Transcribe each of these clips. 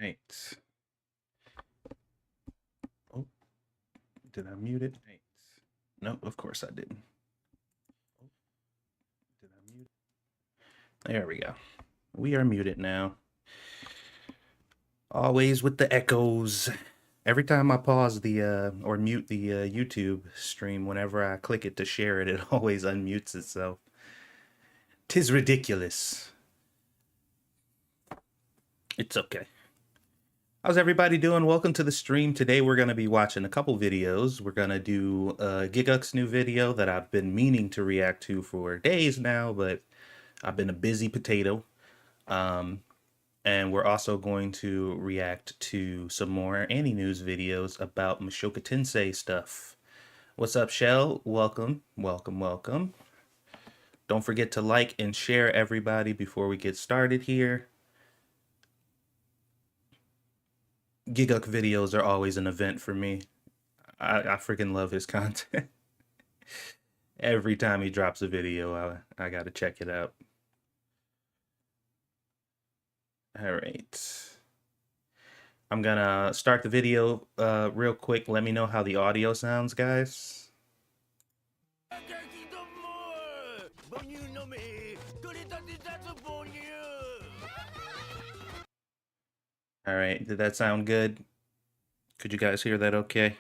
Right. Oh, did I mute it? Right. No, of course I didn't. Oh, did I mute it? There we go. We are muted now. Always with the echoes. Every time I pause the or mute the YouTube stream, whenever I click it to share it, it always unmutes itself. 'Tis ridiculous. It's okay. How's everybody doing? Welcome to the stream. Today we're going to be watching a couple videos. We're going to do Gigguk's new video that I've been meaning to react to for days now, but I've been a busy potato. And we're also going to react to some more anti-news videos about Mushoku Tensei stuff. What's up, Shell? Welcome, welcome, welcome. Don't forget to like and share, everybody, before we get started here. Gigguk videos are always an event for me. I freaking love his content. Every time he drops a video, I gotta check it out. All right. I'm gonna start the video real quick. Let me know how the audio sounds, guys. All right, did that sound good? Could you guys hear that okay?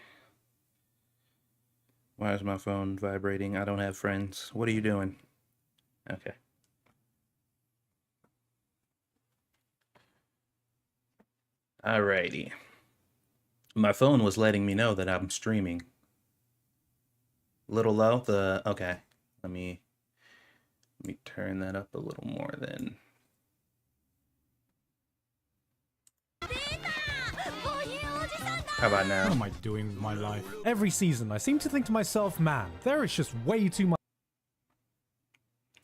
Why is my phone vibrating? I don't have friends. What are you doing? Okay. Alrighty. My phone was letting me know that I'm streaming. Little low? Okay. Let me turn that up a little more then. How about now? What am I doing with my life? Every season, I seem to think to myself, man, there is just way too much.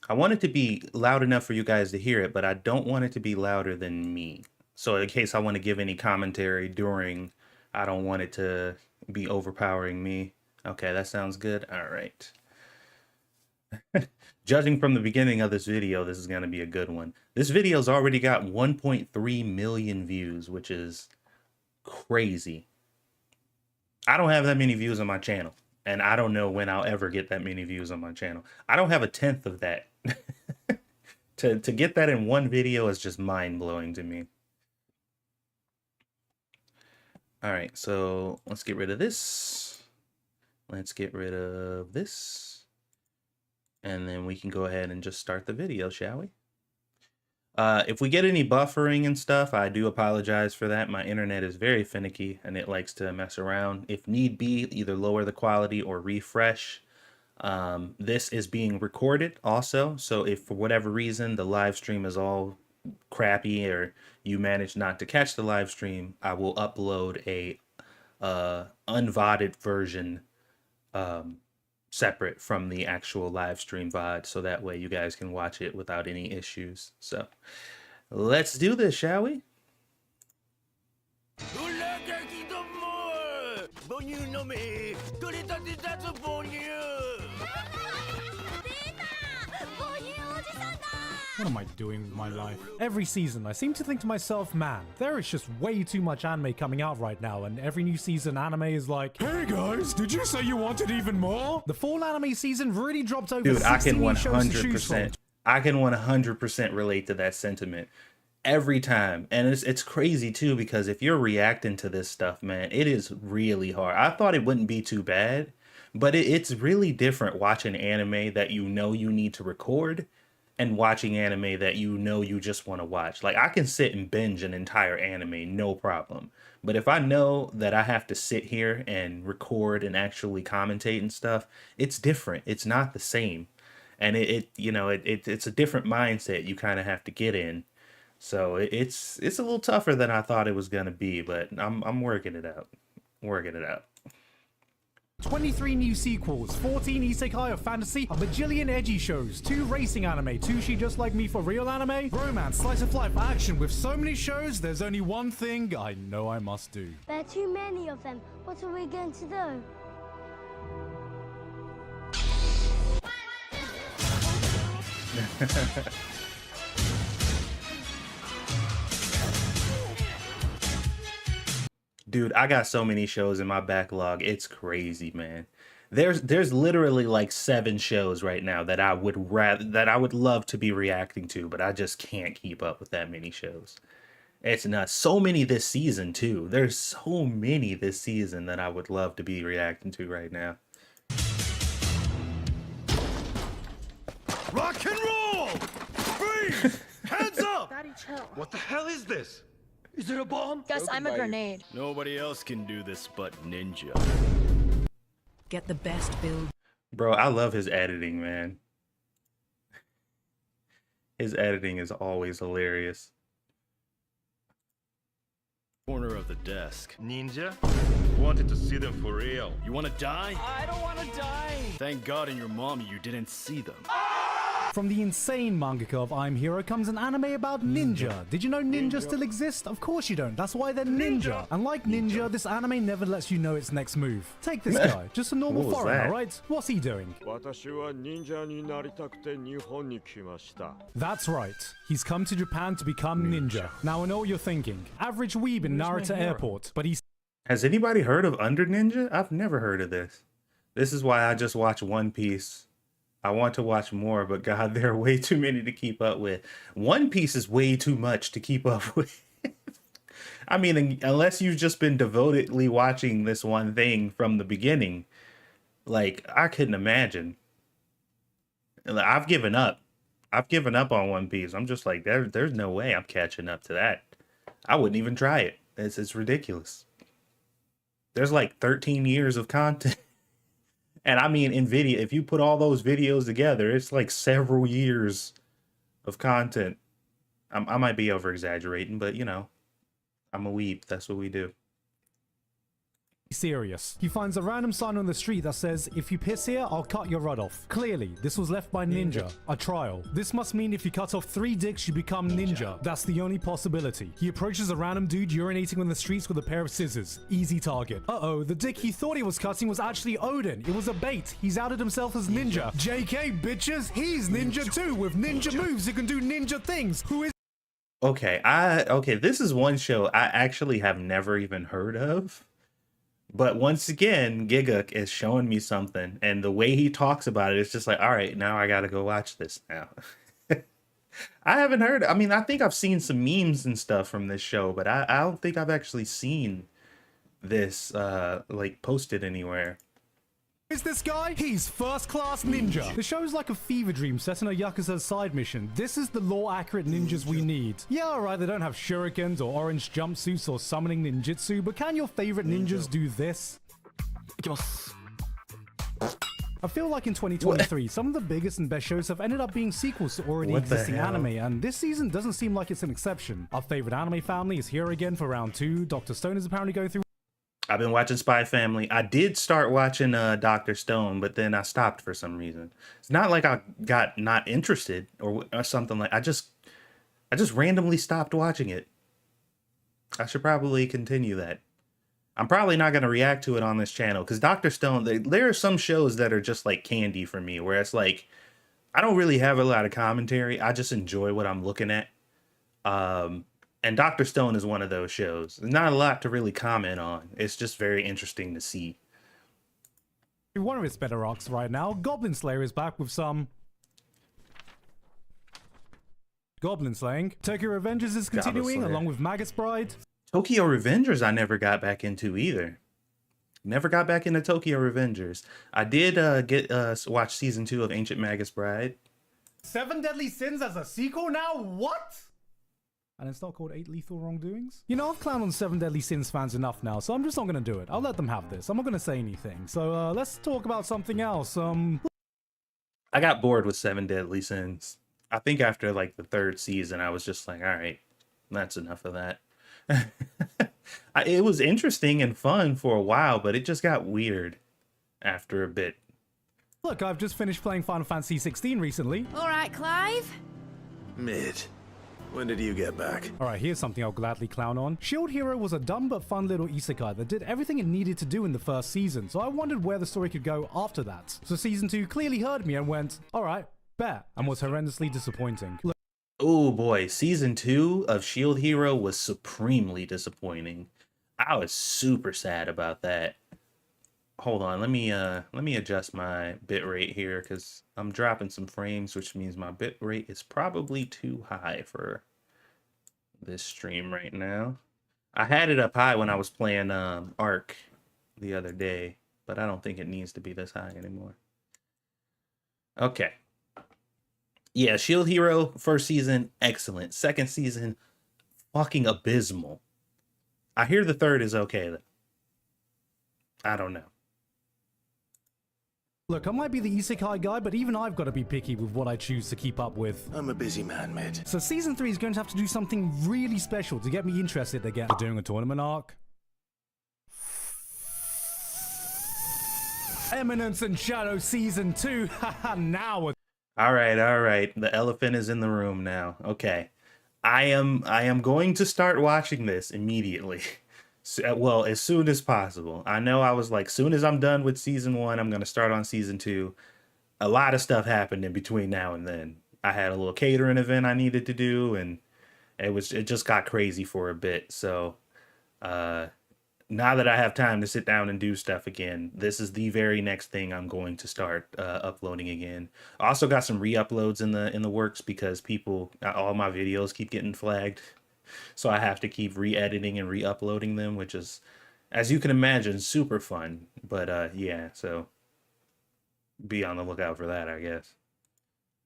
I want it to be loud enough for you guys to hear it, but I don't want it to be louder than me. So in case I want to give any commentary during, I don't want it to be overpowering me. Okay, that sounds good. All right. Judging from the beginning of this video, this is going to be a good one. This video's already got 1.3 million views, which is crazy. I don't have that many views on my channel, and I don't know when I'll ever get that many views on my channel. I don't have a tenth of that. To get that in one video is just mind-blowing to me. All right, so let's get rid of this. Let's get rid of this. And then we can go ahead and just start the video, shall we? If we get any buffering and stuff, I do apologize for that. My internet is very finicky and it likes to mess around. If need be, either lower the quality or refresh. This is being recorded also, so if for whatever reason the live stream is all crappy or you manage not to catch the live stream, I will upload a unVODed version separate from the actual live stream VOD, so that way you guys can watch it without any issues. So let's do this, shall we? What am I doing with my life? Every season, I seem to think to myself, man, there is just way too much anime coming out right now, and every new season anime is like, hey guys, did you say you wanted even more? The fall anime season really dropped over. Dude, I can 100%. 100%. I can 100% relate to that sentiment every time. And it's crazy too, because if you're reacting to this stuff, man, it is really hard. I thought it wouldn't be too bad, but it's really different watching anime that you know you need to record and watching anime that you know you just want to watch. Like, I can sit and binge an entire anime, no problem. But if I know that I have to sit here and record and actually commentate and stuff, it's different. It's not the same. And it's a different mindset you kind of have to get in. So it's a little tougher than I thought it was gonna be, but I'm working it out. Working it out. 23 new sequels, 14 isekai of fantasy, a bajillion edgy shows, 2 racing anime, 2 She Just Like Me for Real anime, romance, slice of life, action. With so many shows, there's only one thing I know I must do. There are too many of them. What are we going to do? Dude, I got so many shows in my backlog. It's crazy, man. There's literally like 7 shows right now that I would love to be reacting to, but I just can't keep up with that many shows. It's nuts. So many this season too. There's so many this season that I would love to be reacting to right now. Rock and roll! Freeze! Hands up! Daddy, chill. What the hell is this? Is it a bomb? Guess I'm a grenade. Nobody else can do this but Ninja. Get the best build. Bro, I love his editing, man. His editing is always hilarious. Corner of the desk. Ninja? Wanted to see them for real. You wanna die? I don't want to die. Thank God and your mommy you didn't see them. From the insane mangaka of I'm Hero comes an anime about ninja. Did you know ninja still exist? Of course you don't. That's why they're ninja. And like ninja, this anime never lets you know its next move. Take this guy, just a normal What was foreigner, that? right? What's he doing? 私は忍者になりたくて日本に来ました. That's right. He's come to Japan to become ninja. Now I know what you're thinking. Average weeb in Narita Airport, but he's Has anybody heard of Under Ninja? I've never heard of this. This is why I just watch One Piece. I want to watch more, but God, there are way too many to keep up with. One Piece is way too much to keep up with. I mean, unless you've just been devotedly watching this one thing from the beginning, like, I couldn't imagine. I've given up. I've given up on One Piece. I'm just like, there's no way I'm catching up to that. I wouldn't even try it. It's ridiculous. There's like 13 years of content. And I mean, in video, if you put all those videos together, it's like several years of content. I might be over exaggerating, but you know, I'm a weeb. That's what we do. serious. He finds a random sign on the street that says, if you piss here, I'll cut your rod off. Clearly, this was left by Ninja, a trial. This must mean if you cut off 3 dicks, you become Ninja. That's the only possibility. He approaches a random dude urinating on the streets with a pair of scissors. Easy target. Uh-oh, the dick he thought he was cutting was actually Odin. It was a bait. He's outed himself as Ninja. JK, bitches, he's Ninja too. With ninja moves, he can do ninja things. Who is Okay, this is one show I actually have never even heard of. But once again, Gigguk is showing me something, and the way he talks about it, it's just like, all right, now I gotta go watch this now. I haven't heard, I mean, I think I've seen some memes and stuff from this show, but I don't think I've actually seen this, like, posted anywhere. this guy? He's first class ninja. The show's like a fever dream set in a Yakuza's side mission. This is the law-accurate ninjas we need. Yeah, alright, they don't have shurikens or orange jumpsuits or summoning ninjutsu, but can your favorite ninjas do this? I feel like in 2023, some of the biggest and best shows have ended up being sequels to already What the existing hell? anime, and this season doesn't seem like it's an exception. Our favorite anime family is here again for round 2. Dr. Stone is apparently going through I've been watching Spy Family. I did start watching Dr. Stone, but then I stopped for some reason. It's not like I got not interested or something like I just randomly stopped watching it. I should probably continue that. I'm probably not going to react to it on this channel because Dr. Stone, there are some shows that are just like candy for me where it's like I don't really have a lot of commentary. I just enjoy what I'm looking at. And Dr. Stone is one of those shows. There's not a lot to really comment on. It's just very interesting to see. one of its better arcs right now. Goblin Slayer is back with some goblin slaying. Tokyo Revengers is continuing Slayer. along with Maggot's Bride. Tokyo Revengers I never got back into either. Never got back into Tokyo Revengers. I did watch season 2 of Ancient Magus Bride. 7 Deadly Sins as a sequel now? What? And it's not called 8 Lethal Wrongdoings? You know, I've clowned on 7 Deadly Sins fans enough now, so I'm just not gonna do it. I'll let them have this. I'm not gonna say anything. So let's talk about something else. I got bored with 7 Deadly Sins. I think after like the 3rd season, I was just like, all right, that's enough of that. It was interesting and fun for a while, but it just got weird after a bit. Look, I've just finished playing Final Fantasy 16 recently. All right, Clive. Mid. When did you get back? Alright, here's something I'll gladly clown on. Shield Hero was a dumb but fun little isekai that did everything it needed to do in the first season, so I wondered where the story could go after that. So season 2 clearly heard me and went, alright, bet, and was horrendously disappointing. Oh boy, season 2 of Shield Hero was supremely disappointing. I was super sad about that. Hold on, let me adjust my bit rate here because I'm dropping some frames, which means my bit rate is probably too high for this stream right now. I had it up high when I was playing Ark the other day, but I don't think it needs to be this high anymore. Okay. Yeah, Shield Hero first season excellent. Second season fucking abysmal. I hear the third is okay though. I don't know. Look, I might be the isekai guy, but even I've got to be picky with what I choose to keep up with. I'm a busy man, mate. So season 3 is going to have to do something really special to get me interested again. We're doing a tournament arc. Eminence and Shadow season 2. Haha, now we're... All right. The elephant is in the room now. Okay. I am going to start watching this immediately. Well, as soon as possible. I know I was like, soon as I'm done with season 1, I'm going to start on season 2. A lot of stuff happened in between now and then. I had a little catering event I needed to do, and it just got crazy for a bit. So, now that I have time to sit down and do stuff again, this is the very next thing I'm going to start uploading again. I also got some re-uploads in the works because all my videos keep getting flagged. So I have to keep re-editing and re-uploading them, which is, as you can imagine, super fun. But yeah, so be on the lookout for that, I guess.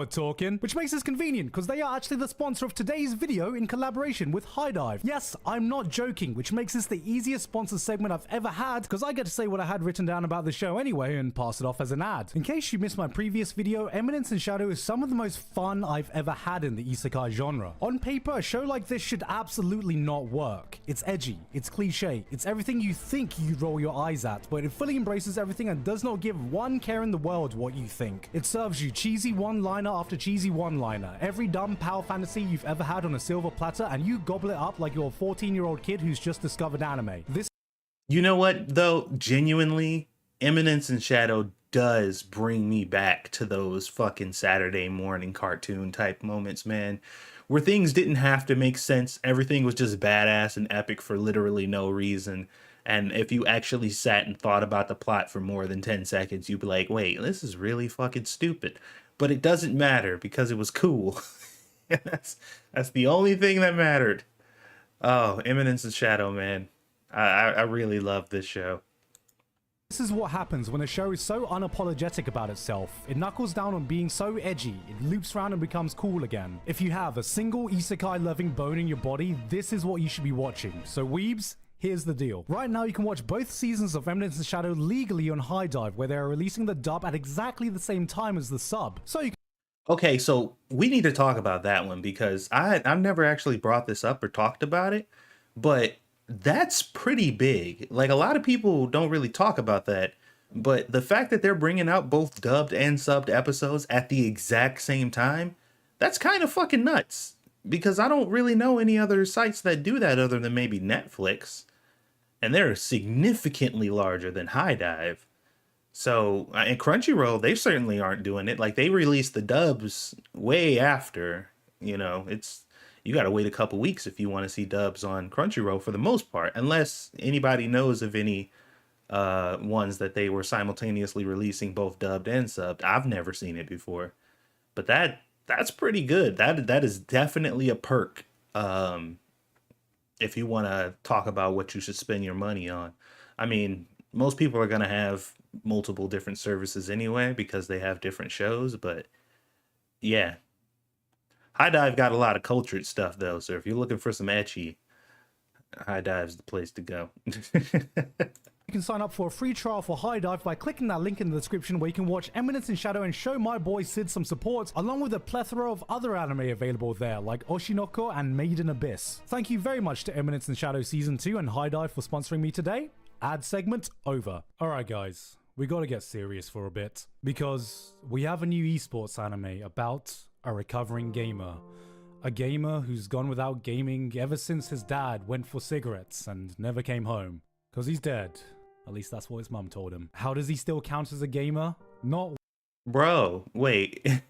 talking, which makes this convenient because they are actually the sponsor of today's video in collaboration with High Dive. Yes, I'm not joking, which makes this the easiest sponsor segment I've ever had because I get to say what I had written down about the show anyway and pass it off as an ad. In case you missed my previous video, Eminence and Shadow is some of the most fun I've ever had in the isekai genre. On paper, a show like this should absolutely not work. It's edgy, it's cliche, it's everything you think you'd roll your eyes at, but it fully embraces everything and does not give one care in the world what you think. It serves you cheesy one-liner after cheesy one-liner, every dumb power fantasy you've ever had on a silver platter, and you gobble it up like you're a 14-year-old kid who's just discovered anime. You know what, though? Genuinely, Eminence and Shadow does bring me back to those fucking Saturday morning cartoon type moments, man, where things didn't have to make sense. Everything was just badass and epic for literally no reason. And if you actually sat and thought about the plot for more than 10 seconds, you'd be like, wait, this is really fucking stupid. But it doesn't matter because it was cool. that's the only thing that mattered. Oh, Eminence and Shadow, man. I really love this show. This is what happens when a show is so unapologetic about itself. It knuckles down on being so edgy, it loops around and becomes cool again. If you have a single isekai-loving bone in your body, this is what you should be watching. So weebs, here's the deal. Right now you can watch both seasons of Eminence and Shadow legally on High Dive, where they are releasing the dub at exactly the same time as the sub. So you can... Okay, so we need to talk about that one because I've never actually brought this up or talked about it, but that's pretty big. Like, a lot of people don't really talk about that, but the fact that they're bringing out both dubbed and subbed episodes at the exact same time, that's kind of fucking nuts. Because I don't really know any other sites that do that other than maybe Netflix. And they're significantly larger than High Dive. So, and Crunchyroll, they certainly aren't doing it. Like, they released the dubs way after, you know, you got to wait a couple weeks if you want to see dubs on Crunchyroll for the most part, unless anybody knows of any ones that they were simultaneously releasing both dubbed and subbed. I've never seen it before, but that's pretty good. That is definitely a perk if you want to talk about what you should spend your money on. I mean, most people are going to have multiple different services anyway because they have different shows, but yeah. High Dive got a lot of cultured stuff though, so if you're looking for some ecchi, High Dive's the place to go. You can sign up for a free trial for High Dive by clicking that link in the description where you can watch Eminence and Shadow and show my boy Sid some support, along with a plethora of other anime available there, like Oshinoko and Maiden Abyss. Thank you very much to Eminence and Shadow Season 2 and High Dive for sponsoring me today. Ad segment over. Alright guys, we gotta get serious for a bit, because we have a new esports anime about a recovering gamer. A gamer who's gone without gaming ever since his dad went for cigarettes and never came home. Because he's dead. At least that's what his mum told him. How does he still count as a gamer? Not... Bro, wait.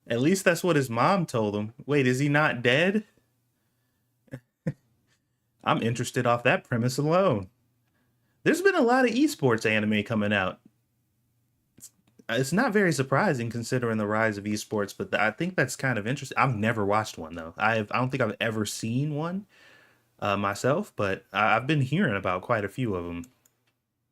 At least that's what his mom told him. Wait, is he not dead? I'm interested off that premise alone. There's been a lot of esports anime coming out. It's not very surprising considering the rise of esports, but I think that's kind of interesting. I've never watched one though. I don't think I've ever seen one myself, but I've been hearing about quite a few of them.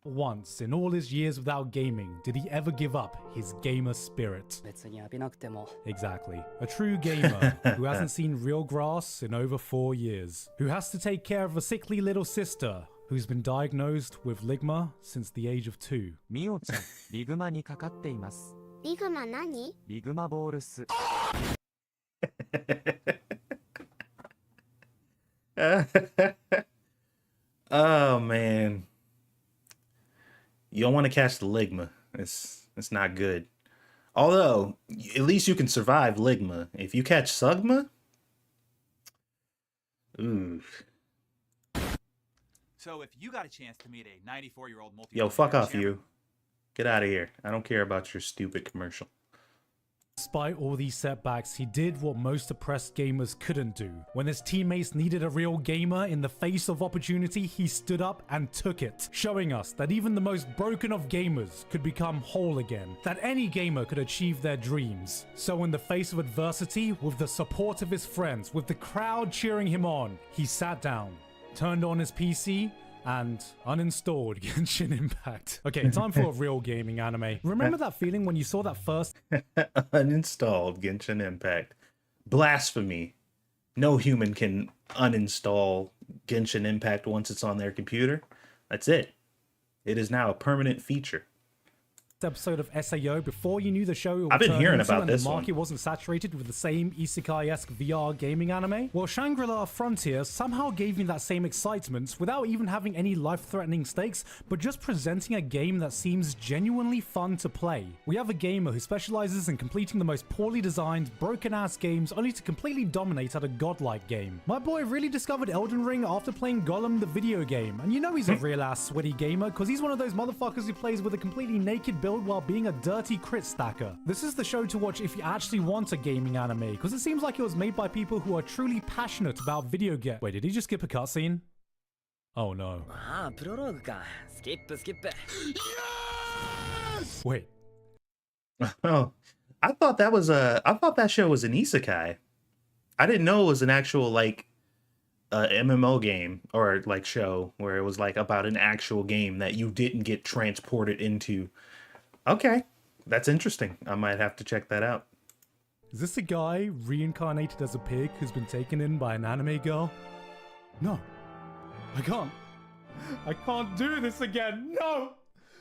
Once in all his years without gaming, did he ever give up his gamer spirit? 別に浴びなくても Exactly. A true gamer who hasn't seen real grass in over 4 years, who has to take care of a sickly little sister who's been diagnosed with ligma since the age of 2. ミオちゃん、リグマにかかっています。リグマ何？リグマボールス。Oh man. You don't want to catch the ligma. It's not good. Although, at least you can survive ligma. If you catch sugma, ooh. So if you got a chance to meet a 94-year-old multi Yo, fuck off you. Get out of here. I don't care about your stupid commercial. Despite all these setbacks, he did what most oppressed gamers couldn't do. When his teammates needed a real gamer in the face of opportunity, he stood up and took it, showing us that even the most broken of gamers could become whole again, that any gamer could achieve their dreams. So in the face of adversity, with the support of his friends, with the crowd cheering him on, he sat down, turned on his PC, and uninstalled Genshin Impact. Okay, time for a real gaming anime. Remember that feeling when you saw that first Uninstalled Genshin Impact. Blasphemy. No human can uninstall Genshin Impact once it's on their computer. That's it. It is now a permanent feature. episode of SAO before you knew the show I've been hearing about this and the one. market wasn't saturated with the same isekai-esque VR gaming anime? Well, Shangri-La Frontier somehow gave me that same excitement without even having any life-threatening stakes, but just presenting a game that seems genuinely fun to play. We have a gamer who specializes in completing the most poorly designed, broken-ass games only to completely dominate at a godlike game. My boy really discovered Elden Ring after playing Gollum the video game, and you know he's a real-ass sweaty gamer because he's one of those motherfuckers who plays with a completely naked build while being a dirty crit stacker. This is the show to watch if you actually want a gaming anime, because it seems like it was made by people who are truly passionate about video games. Wait, did he just skip a cutscene? Oh no. Ah, prologue ka. Skip. Yes! Wait. Oh, I thought that show was an isekai. I didn't know it was an actual like MMO game or like show where it was like about an actual game that you didn't get transported into. Okay, that's interesting. I might have to check that out. Is this a guy reincarnated as a pig who's been taken in by an anime girl? No, I can't do this again. No!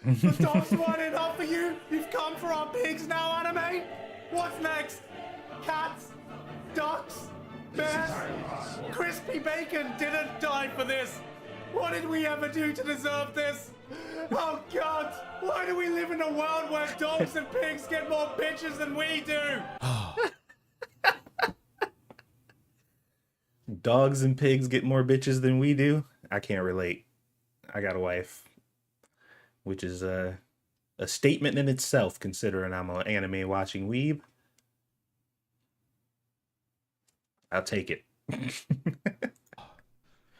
The dogs weren't enough for you? You've come for our pigs now, anime? What's next? Cats? Ducks? Bears? Crispy bacon didn't die for this! What did we ever do to deserve this? Oh god! Why do we live in a world where dogs and pigs get more bitches than we do? Dogs and pigs get more bitches than we do? I can't relate. I got a wife. Which is a statement in itself, considering I'm an anime watching weeb. I'll take it.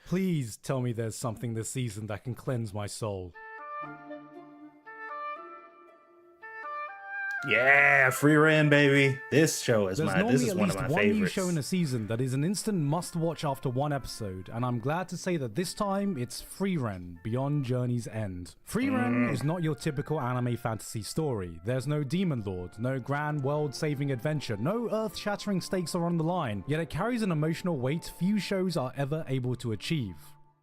Please tell me there's something this season that can cleanse my soul. Yeah, free reign, baby. This show is There's this normally is at one of least my one new favorites. show in a season that is an instant must-watch after one episode, and I'm glad to say that this time it's Free Ren, Beyond Journey's End. Free Ren is not your typical anime fantasy story. There's no demon lord, no grand world-saving adventure, no earth-shattering stakes are on the line, yet it carries an emotional weight few shows are ever able to achieve.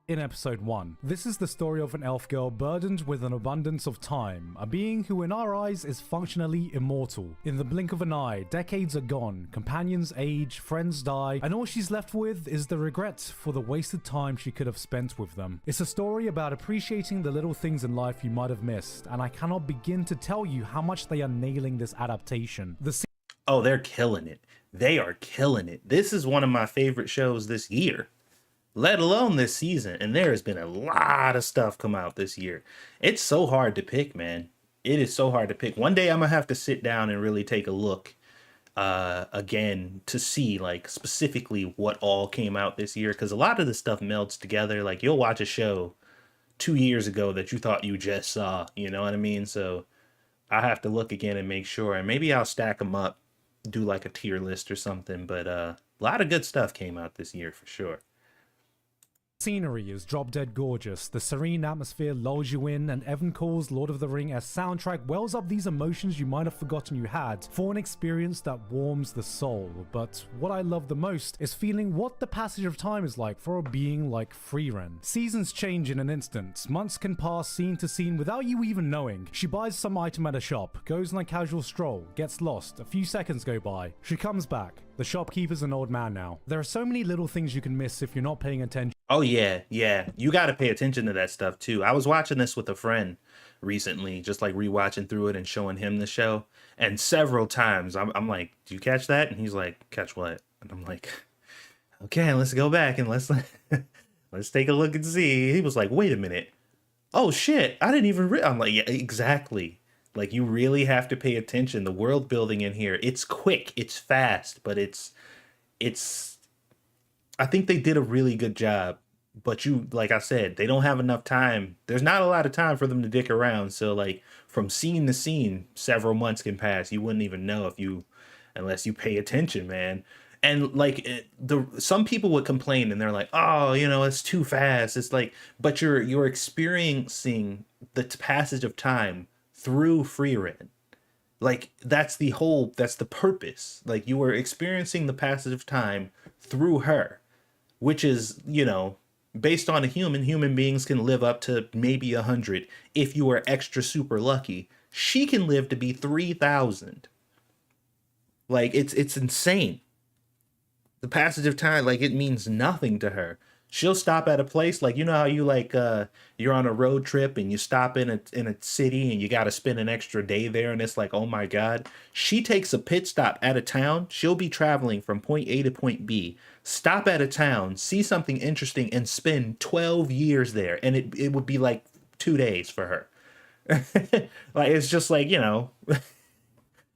In episode 1, this is the story of an elf girl burdened with an abundance of time, a being who in our eyes is functionally immortal. In the blink of an eye, decades are gone, companions age, friends die, and all she's left with is the regret for the wasted time she could have spent with them. It's a story about appreciating the little things in life you might have missed, and I cannot begin to tell you how much they are nailing this adaptation. Oh, they're killing it. They are killing it. This is one of my favorite shows this year. Let alone this season, and there has been a lot of stuff come out this year. It's so hard to pick, man. It is so hard to pick. One day I'm gonna have to sit down and really take a look again to see like specifically what all came out this year, because a lot of the stuff melds together. Like you'll watch a show 2 years ago that you thought you just saw, you know what I mean? So I have to look again and make sure, and maybe I'll stack them up, do like a tier list or something. But a lot of good stuff came out this year for sure. Scenery is drop dead gorgeous, the serene atmosphere lulls you in, and Evan Cole's Lord of the Ring as soundtrack wells up these emotions you might have forgotten you had for an experience that warms the soul. But what I love the most is feeling what the passage of time is like for a being like Frieren. Seasons change in an instant, months can pass scene to scene without you even knowing. She buys some item at a shop, goes on a casual stroll, gets lost, a few seconds go by, she comes back. The shopkeeper's an old man now. There are so many little things you can miss if you're not paying attention. Oh yeah, yeah. You got to pay attention to that stuff too. I was watching this with a friend recently, just like rewatching through it and showing him the show. And several times I'm like, "Do you catch that?" And he's like, "Catch what?" And I'm like, "Okay, let's go back and let's let's take a look and see." He was like, "Wait a minute. Oh shit, I didn't even I'm like, "Yeah, exactly." Like you really have to pay attention. The world building in here, it's quick, it's fast, but it's I think they did a really good job. But you, like I said, they don't have enough time. There's not a lot of time for them to dick around. So like from scene to scene, several months can pass. You wouldn't even know unless you pay attention, man. And like some people would complain and they're like, "Oh, it's too fast." It's like, but you're experiencing the passage of time through Frieren. Like that's the purpose. Like you are experiencing the passage of time through her, which is, based on human beings can live up to maybe 100 if you are extra super lucky. She can live to be 3,000. Like it's insane. The passage of time, like it means nothing to her. She'll stop at a place, like how you like you're on a road trip and you stop in a city and you got to spend an extra day there, and it's like, oh my god. She takes a pit stop at a town. She'll be traveling from point A to point B, stop at a town, see something interesting, and spend 12 years there, and it would be like 2 days for her. Like it's just like, and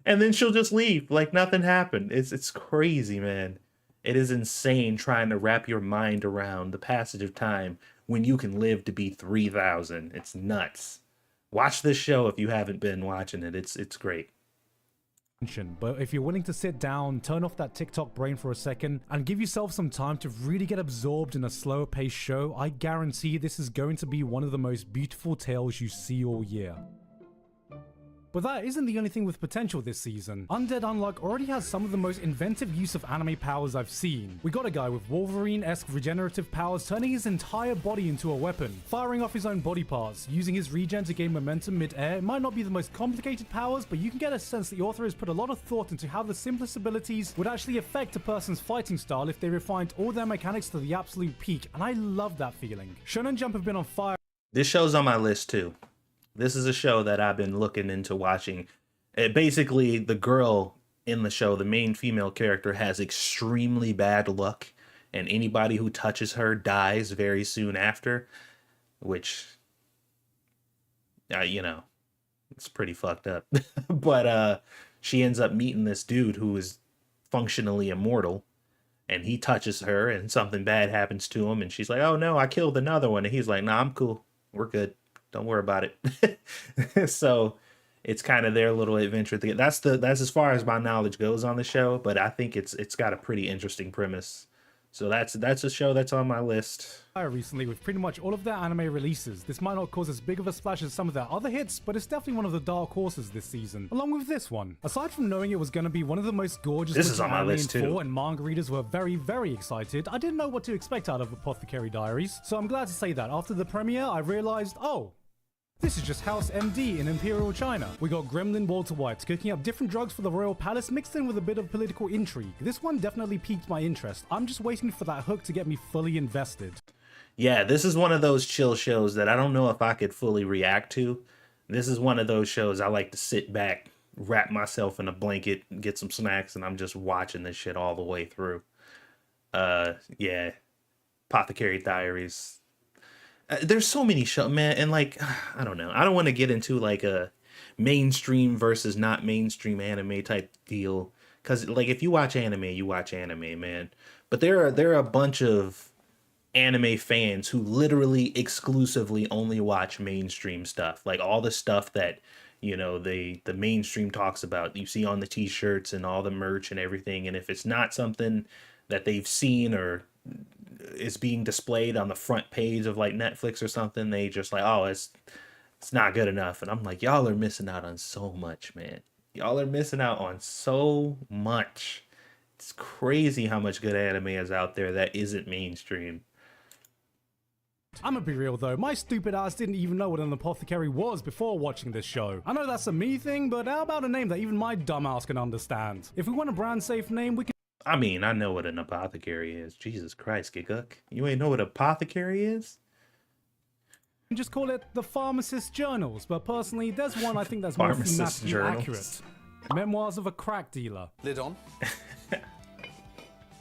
then she'll just leave like nothing happened. It's crazy, man. It is insane trying to wrap your mind around the passage of time when you can live to be 3,000. It's nuts. Watch this show if you haven't been watching it. It's great. But if you're willing to sit down, turn off that TikTok brain for a second, and give yourself some time to really get absorbed in a slower paced show, I guarantee this is going to be one of the most beautiful tales you see all year. But that isn't the only thing with potential this season. Undead Unluck already has some of the most inventive use of anime powers I've seen. We got a guy with Wolverine-esque regenerative powers turning his entire body into a weapon, firing off his own body parts, using his regen to gain momentum mid-air. It might not be the most complicated powers, but you can get a sense the author has put a lot of thought into how the simplest abilities would actually affect a person's fighting style if they refined all their mechanics to the absolute peak, and I love that feeling. Shonen Jump have been on fire. This show's on my list too. This is a show that I've been looking into watching. Basically, the girl in the show, the main female character, has extremely bad luck, and anybody who touches her dies very soon after, which, it's pretty fucked up. But she ends up meeting this dude who is functionally immortal, and he touches her, and something bad happens to him, and she's like, "Oh no, I killed another one," and he's like, "Nah, I'm cool. We're good. Don't worry about it." So it's kind of their little adventure thing. That's as far as my knowledge goes on the show, but I think it's got a pretty interesting premise. So that's a show that's on my list. Recently with pretty much all of their anime releases. This might not cause as big of a splash as some of their other hits, but it's definitely one of the dark horses this season, along with this one. Aside from knowing it was going to be one of the most gorgeous this is on my list too, and manga readers were very, very excited, I didn't know what to expect out of Apothecary Diaries, so I'm glad to say that after the premiere I realized, oh, this is just House MD in Imperial China. We got Gremlin Walter White cooking up different drugs for the royal palace mixed in with a bit of political intrigue. This one definitely piqued my interest. I'm just waiting for that hook to get me fully invested. Yeah, this is one of those chill shows that I don't know if I could fully react to. This is one of those shows I like to sit back, wrap myself in a blanket, get some snacks, and I'm just watching this shit all the way through. Yeah, Apothecary Diaries. There's so many shows, man, and like, I don't know. I don't want to get into like a mainstream versus not mainstream anime type deal, Because like if you watch anime, you watch anime, man. But there are a bunch of anime fans who literally exclusively only watch mainstream stuff, like all the stuff that the mainstream talks about, you see on the t-shirts and all the merch and everything. And if it's not something that they've seen or is being displayed on the front page of like Netflix or something, they just like, oh, it's not good enough. And I'm like, y'all are missing out on so much, man. Y'all are missing out on so much. It's crazy how much good anime is out there that isn't mainstream. I'm gonna be real though, my stupid ass didn't even know what an apothecary was before watching this show. I know that's a me thing, but how about a name that even my dumb ass can understand? If we want a brand safe name, we can I mean, I know what an apothecary is. Jesus Christ, Gigguk. You ain't know what apothecary is? just call it the Pharmacist Journals, but personally, there's one I think that's more Pharmacist thematically Journals. accurate. Memoirs of a Crack Dealer. Lid on.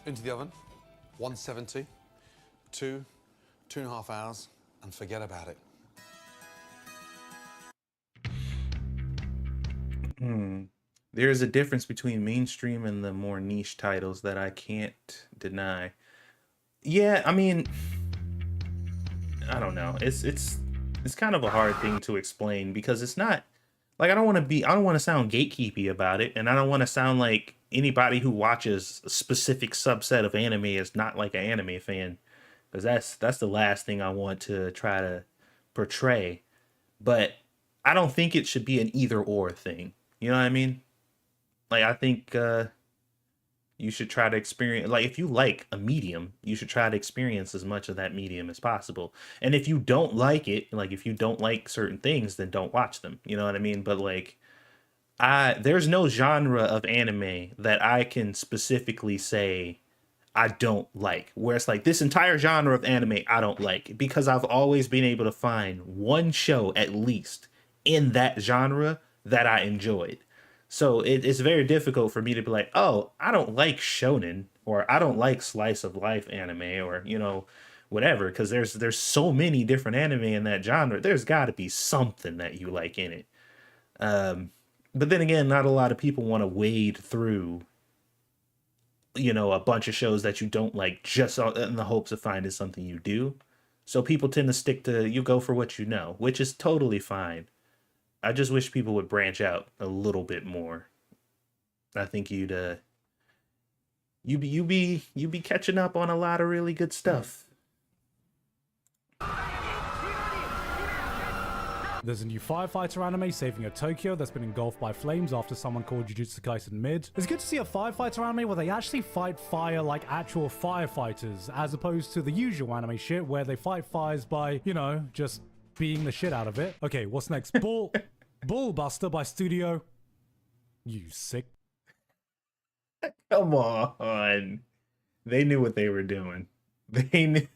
Into the oven. 170. 2.5 hours, and forget about it. There's a difference between mainstream and the more niche titles that I can't deny. Yeah, I mean, I don't know. It's kind of a hard thing to explain because it's not like I don't want to sound gatekeepy about it, and I don't want to sound like anybody who watches a specific subset of anime is not like an anime fan, because that's the last thing I want to try to portray. But I don't think it should be an either or thing. You know what I mean? Like, I think you should try to experience, like, if you like a medium, you should try to experience as much of that medium as possible. And if you don't like it, like, if you don't like certain things, then don't watch them. You know what I mean? But, like, there's no genre of anime that I can specifically say I don't like, where it's like this entire genre of anime I don't like, because I've always been able to find one show at least in that genre that I enjoyed. So it's very difficult for me to be like, oh, I don't like shonen, or I don't like slice of life anime, or whatever, because there's so many different anime in that genre. There's got to be something that you like in it. But then again, not a lot of people want to wade through a bunch of shows that you don't like just in the hopes of finding something you do. So people tend to stick to, you go for what you know, which is totally fine. I just wish people would branch out a little bit more. I think you'd be catching up on a lot of really good stuff. There's a new firefighter anime saving a Tokyo that's been engulfed by flames after someone called Jujutsu Kaisen mid. It's good to see a firefighter anime where they actually fight fire like actual firefighters, as opposed to the usual anime shit where they fight fires by, just beating the shit out of it. Okay, what's next? Bullbuster by Studio. You sick. Come on. They knew what they were doing. They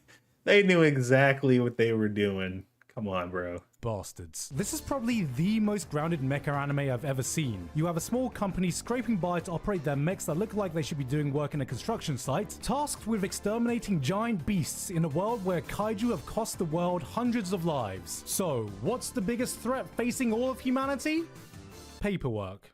knew exactly what they were doing. Come on, bro. Bastards. This is probably the most grounded mecha anime I've ever seen. You have a small company scraping by to operate their mechs that look like they should be doing work in a construction site, tasked with exterminating giant beasts in a world where kaiju have cost the world hundreds of lives. So, what's the biggest threat facing all of humanity? Paperwork.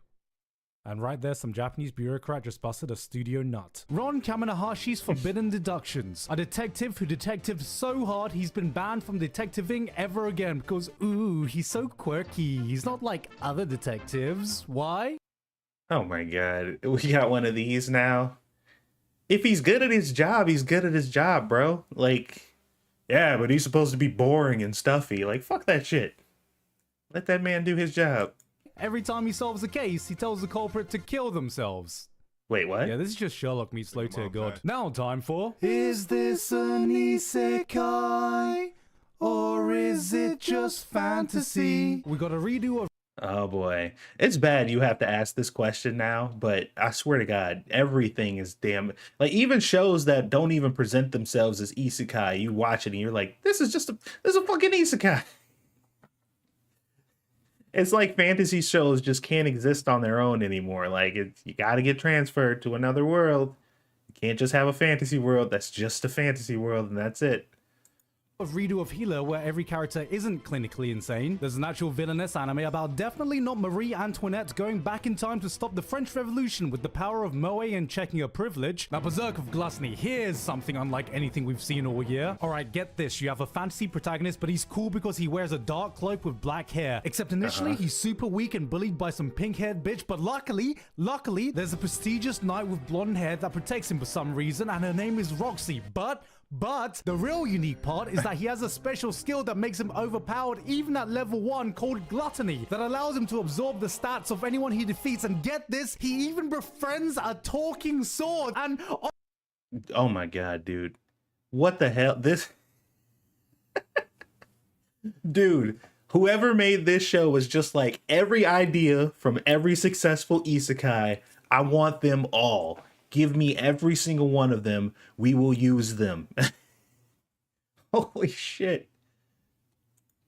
And right there, some Japanese bureaucrat just busted a studio nut. Ron Kaminahashi's Forbidden Deductions. A detective who detectives so hard he's been banned from detectiving ever again because, ooh, he's so quirky. He's not like other detectives. Why? Oh my god. We got one of these now. If he's good at his job, he's good at his job, bro. Like, yeah, but he's supposed to be boring and stuffy. Like, fuck that shit. Let that man do his job. Every time he solves a case, he tells the culprit to kill themselves. Wait, what? Yeah, this is just Sherlock meets Low Tier God. Now time for... Is this an isekai? Or is it just fantasy? We got a redo of... Oh boy. It's bad you have to ask this question now, but I swear to God, everything is damn... Like, even shows that don't even present themselves as isekai, you watch it and you're like, this is a fucking isekai. It's like fantasy shows just can't exist on their own anymore. Like, you got to get transferred to another world. You can't just have a fantasy world that's just a fantasy world and that's it. redo of Healer where every character isn't clinically insane. There's an actual villainous anime about definitely not Marie Antoinette going back in time to stop the French Revolution with the power of Moe and checking her privilege. Now, Berserk of Gluttony, here's something unlike anything we've seen all year. Alright, get this, you have a fantasy protagonist, but he's cool because he wears a dark cloak with black hair. Except initially, he's super weak and bullied by some pink-haired bitch, but luckily, there's a prestigious knight with blonde hair that protects him for some reason, and her name is Roxy. But the real unique part is that he has a special skill that makes him overpowered even at level 1 called Gluttony that allows him to absorb the stats of anyone he defeats, and get this, he even befriends a talking sword. And oh my god, dude. What the hell? This dude, whoever made this show was just like, every idea from every successful isekai, I want them all. Give me every single one of them. We will use them. Holy shit.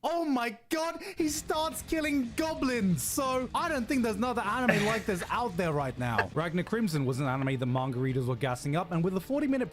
oh my god, he starts killing goblins. So I don't think there's another anime like this out there right now. Ragnar Crimson was an anime that manga readers were gassing up, and with a 40-minute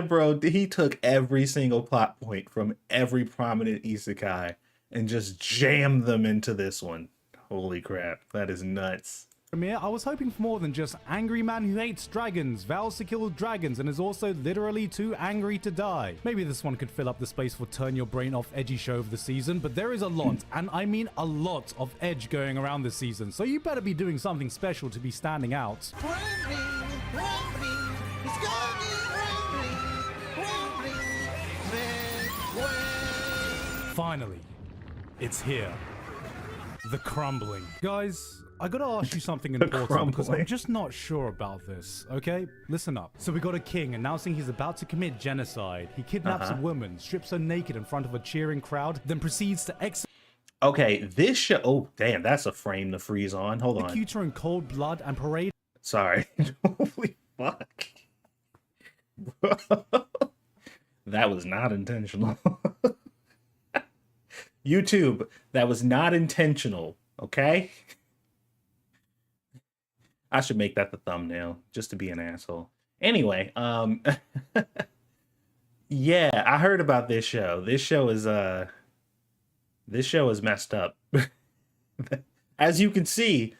bro, he took every single plot point from every prominent isekai and just jammed them into this one. Holy crap, that is nuts. premiere, I was hoping for more than just angry man who hates dragons, vows to kill dragons, and is also literally too angry to die. Maybe this one could fill up the space for turn your brain off edgy show of the season, but there is a lot, and I mean a lot, of edge going around this season, so you better be doing something special to be standing out. Finally, it's here. The crumbling. Guys, I gotta ask you something important because I'm just not sure about this, okay? Listen up. So we got a king announcing he's about to commit genocide. He kidnaps a woman, strips her naked in front of a cheering crowd, then proceeds to Okay, this show... Oh, damn, that's a frame to freeze on. Hold on. execute her in cold blood and parade... Sorry. Holy fuck. That was not intentional. YouTube, that was not intentional, okay? I should make that the thumbnail, just to be an asshole. Anyway, yeah, I heard about this show. This show is messed up. As you can see,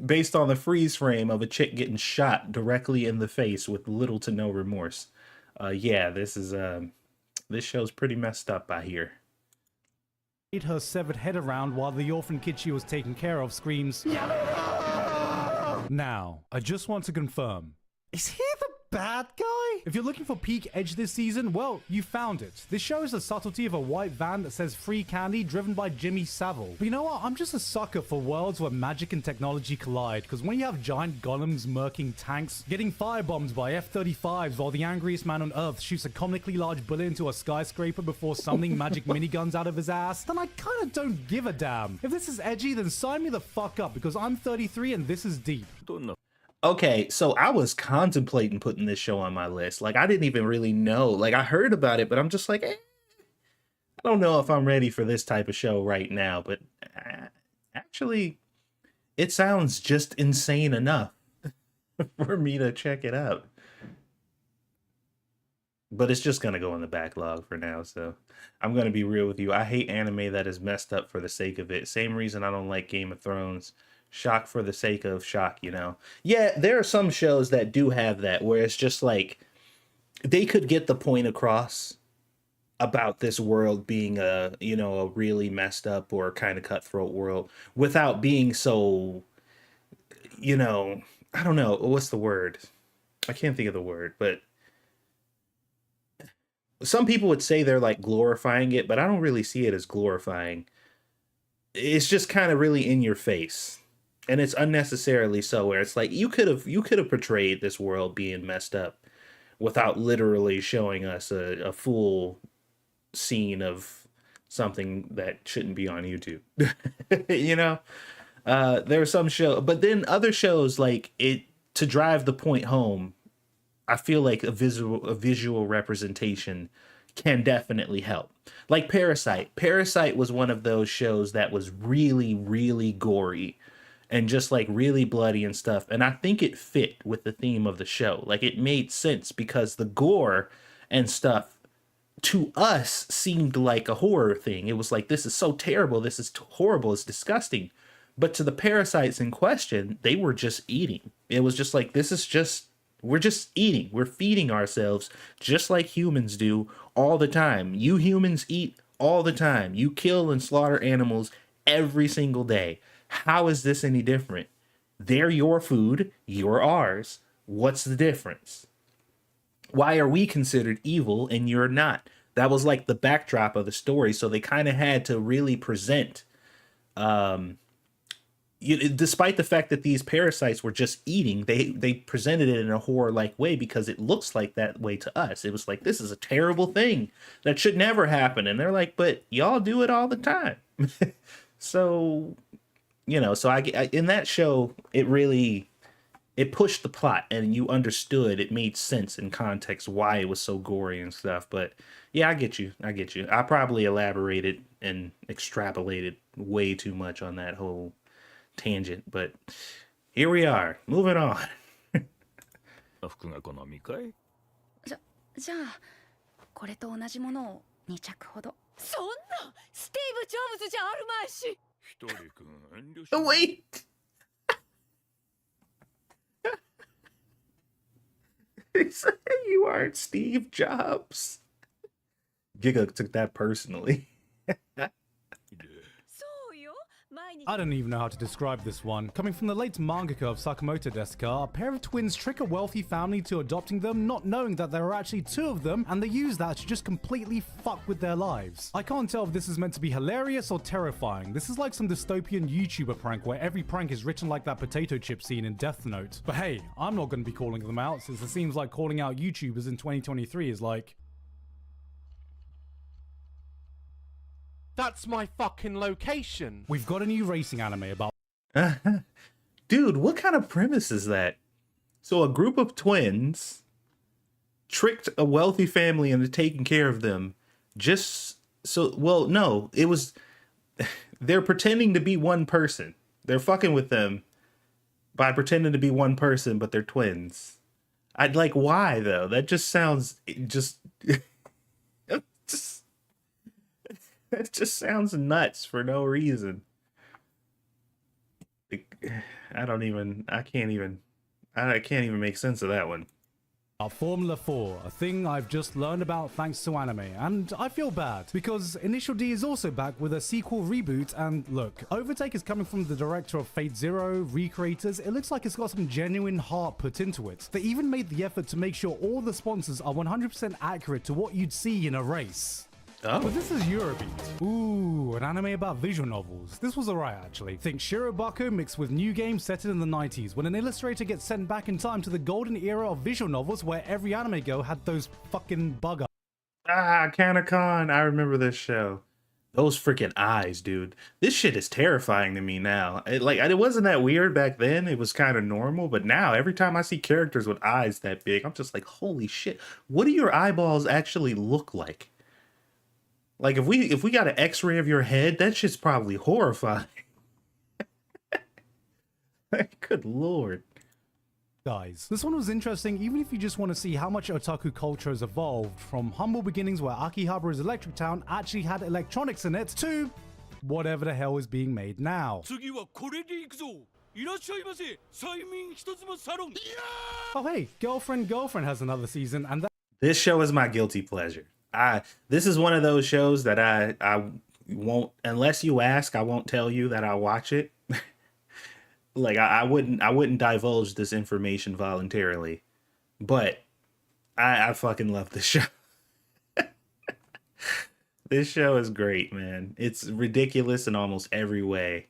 based on the freeze frame of a chick getting shot directly in the face with little to no remorse. Yeah, this show's pretty messed up, I hear. her severed head around while the orphan kid she was taking care of screams. Now, I just want to confirm, is he the bad guy? If you're looking for peak edge this season, well, you found it. This shows the subtlety of a white van that says free candy driven by Jimmy Savile. But you know what? I'm just a sucker for worlds where magic and technology collide, because when you have giant golems murking tanks, getting firebombed by F-35s while the angriest man on Earth shoots a comically large bullet into a skyscraper before summoning magic miniguns out of his ass, then I kind of don't give a damn. If this is edgy, then sign me the fuck up, because I'm 33 and this is deep. Okay, so I was contemplating putting this show on my list. Like, I didn't even really know. Like, I heard about it, but I'm just like, I don't know if I'm ready for this type of show right now. But actually, it sounds just insane enough for me to check it out. But it's just going to go in the backlog for now, so I'm going to be real with you. I hate anime that is messed up for the sake of it. Same reason I don't like Game of Thrones. Shock for the sake of shock, you know? Yeah, there are some shows that do have that, where it's just like, they could get the point across about this world being a, you know, a really messed up or kind of cutthroat world without being so, you know, I don't know, what's the word? I can't think of the word, but some people would say they're like glorifying it, but I don't really see it as glorifying. It's just kind of really in your face. And it's unnecessarily so, where it's like you could have portrayed this world being messed up without literally showing us a full scene of something that shouldn't be on YouTube. You know? There are some shows, but then other shows, like, it to drive the point home, I feel like a visual representation can definitely help. Like Parasite. Parasite was one of those shows that was really, really gory and just like really bloody and stuff. And I think it fit with the theme of the show. Like, it made sense because the gore and stuff to us seemed like a horror thing. It was like, this is so terrible, this is horrible, it's disgusting. But to the parasites in question, they were just eating. It was just like, we're just eating. We're feeding ourselves just like humans do all the time. You humans eat all the time. You kill and slaughter animals every single day. How is this any different? They're your food, you're ours. What's the difference? Why are we considered evil and you're not? That was like the backdrop of the story. So they kind of had to really present, despite the fact that these parasites were just eating, they presented it in a horror-like way because it looks like that way to us. It was like, this is a terrible thing that should never happen. And they're like, but y'all do it all the time. So, so I in that show, it pushed the plot and you understood, it made sense in context why it was so gory and stuff. But yeah, I get you. I probably elaborated and extrapolated way too much on that whole tangent, but here we are, moving on. 服が好みかい？じゃあこれと同じものを2着ほど。そんなスティーブ・ジョブズじゃあるまいし。一人くん遠慮し。Oh, wait. They say you aren't Steve Jobs. Gigguk took that personally. I don't even know how to describe this one. Coming from the late mangaka of Sakamoto Desuka, a pair of twins trick a wealthy family to adopting them, not knowing that there are actually two of them, and they use that to just completely fuck with their lives. I can't tell if this is meant to be hilarious or terrifying. This is like some dystopian YouTuber prank where every prank is written like that potato chip scene in Death Note. But hey, I'm not going to be calling them out, since it seems like calling out YouTubers in 2023 is like... That's my fucking location. We've got a new racing anime about... Dude, what kind of premise is that? So a group of twins tricked a wealthy family into taking care of them just so... Well, no, it was... They're pretending to be one person. They're fucking with them by pretending to be one person, but they're twins. I'd like, why, though? That just sounds... It just sounds nuts for no reason. I can't even make sense of that one. Formula 4, a thing I've just learned about thanks to anime, and I feel bad because Initial D is also back with a sequel reboot, and look, Overtake is coming from the director of Fate Zero, Recreators. It looks like it's got some genuine heart put into it. They even made the effort to make sure all the sponsors are 100% accurate to what you'd see in a race. Oh. But this is Eurobeat. Ooh, an anime about visual novels. This was alright actually. Think Shirobako mixed with new games set in the 90s when an illustrator gets sent back in time to the golden era of visual novels where every anime girl had those fucking bug eyes. Ah, Kanakon, I remember this show. Those freaking eyes, dude. This shit is terrifying to me now. It wasn't that weird back then. It was kind of normal, but now every time I see characters with eyes that big, I'm just like, holy shit. What do your eyeballs actually look like? Like, if we got an x-ray of your head, that shit's probably horrifying. Good lord. Guys, this one was interesting even if you just want to see how much otaku culture has evolved from humble beginnings where Akihabara's Electric Town actually had electronics in it to whatever the hell is being made now. Oh hey, Girlfriend has another season, and that... This show is my guilty pleasure. This is one of those shows that I won't, unless you ask, I won't tell you that I watch it. Like I wouldn't divulge this information voluntarily, but I fucking love this show. This show is great, man. It's ridiculous in almost every way.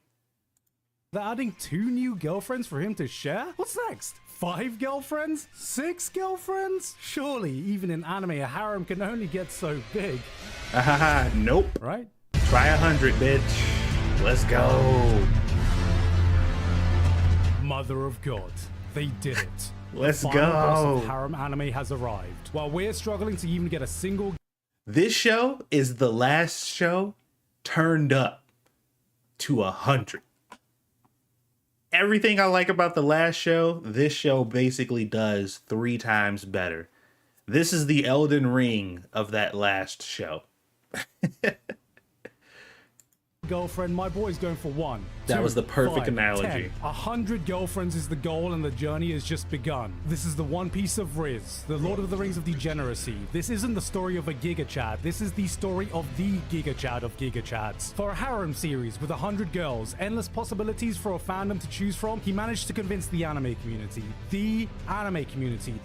They're adding 2 new girlfriends for him to share? What's next? 5 girlfriends? 6 girlfriends? Surely, even in anime, a harem can only get so big. Nope. Right? Try 100, bitch. Let's go. Mother of God. They did it. Let's the final boss go. of harem anime has arrived. While we're struggling to even get a single... This show is the last show turned up to 100. Everything I like about the last show, this show basically does 3 times better. This is the Elden Ring of that last show. Girlfriend, my boy's going for 1. That 2, was the perfect 5, analogy. 10. 100 girlfriends is the goal, and the journey has just begun. This is the One Piece of Riz, the Lord of the Rings of degeneracy. This isn't the story of a Giga Chad. This is the story of the Giga Chad of Giga Chads. For a harem series with 100 girls, endless possibilities for a fandom to choose from, he managed to convince the anime community,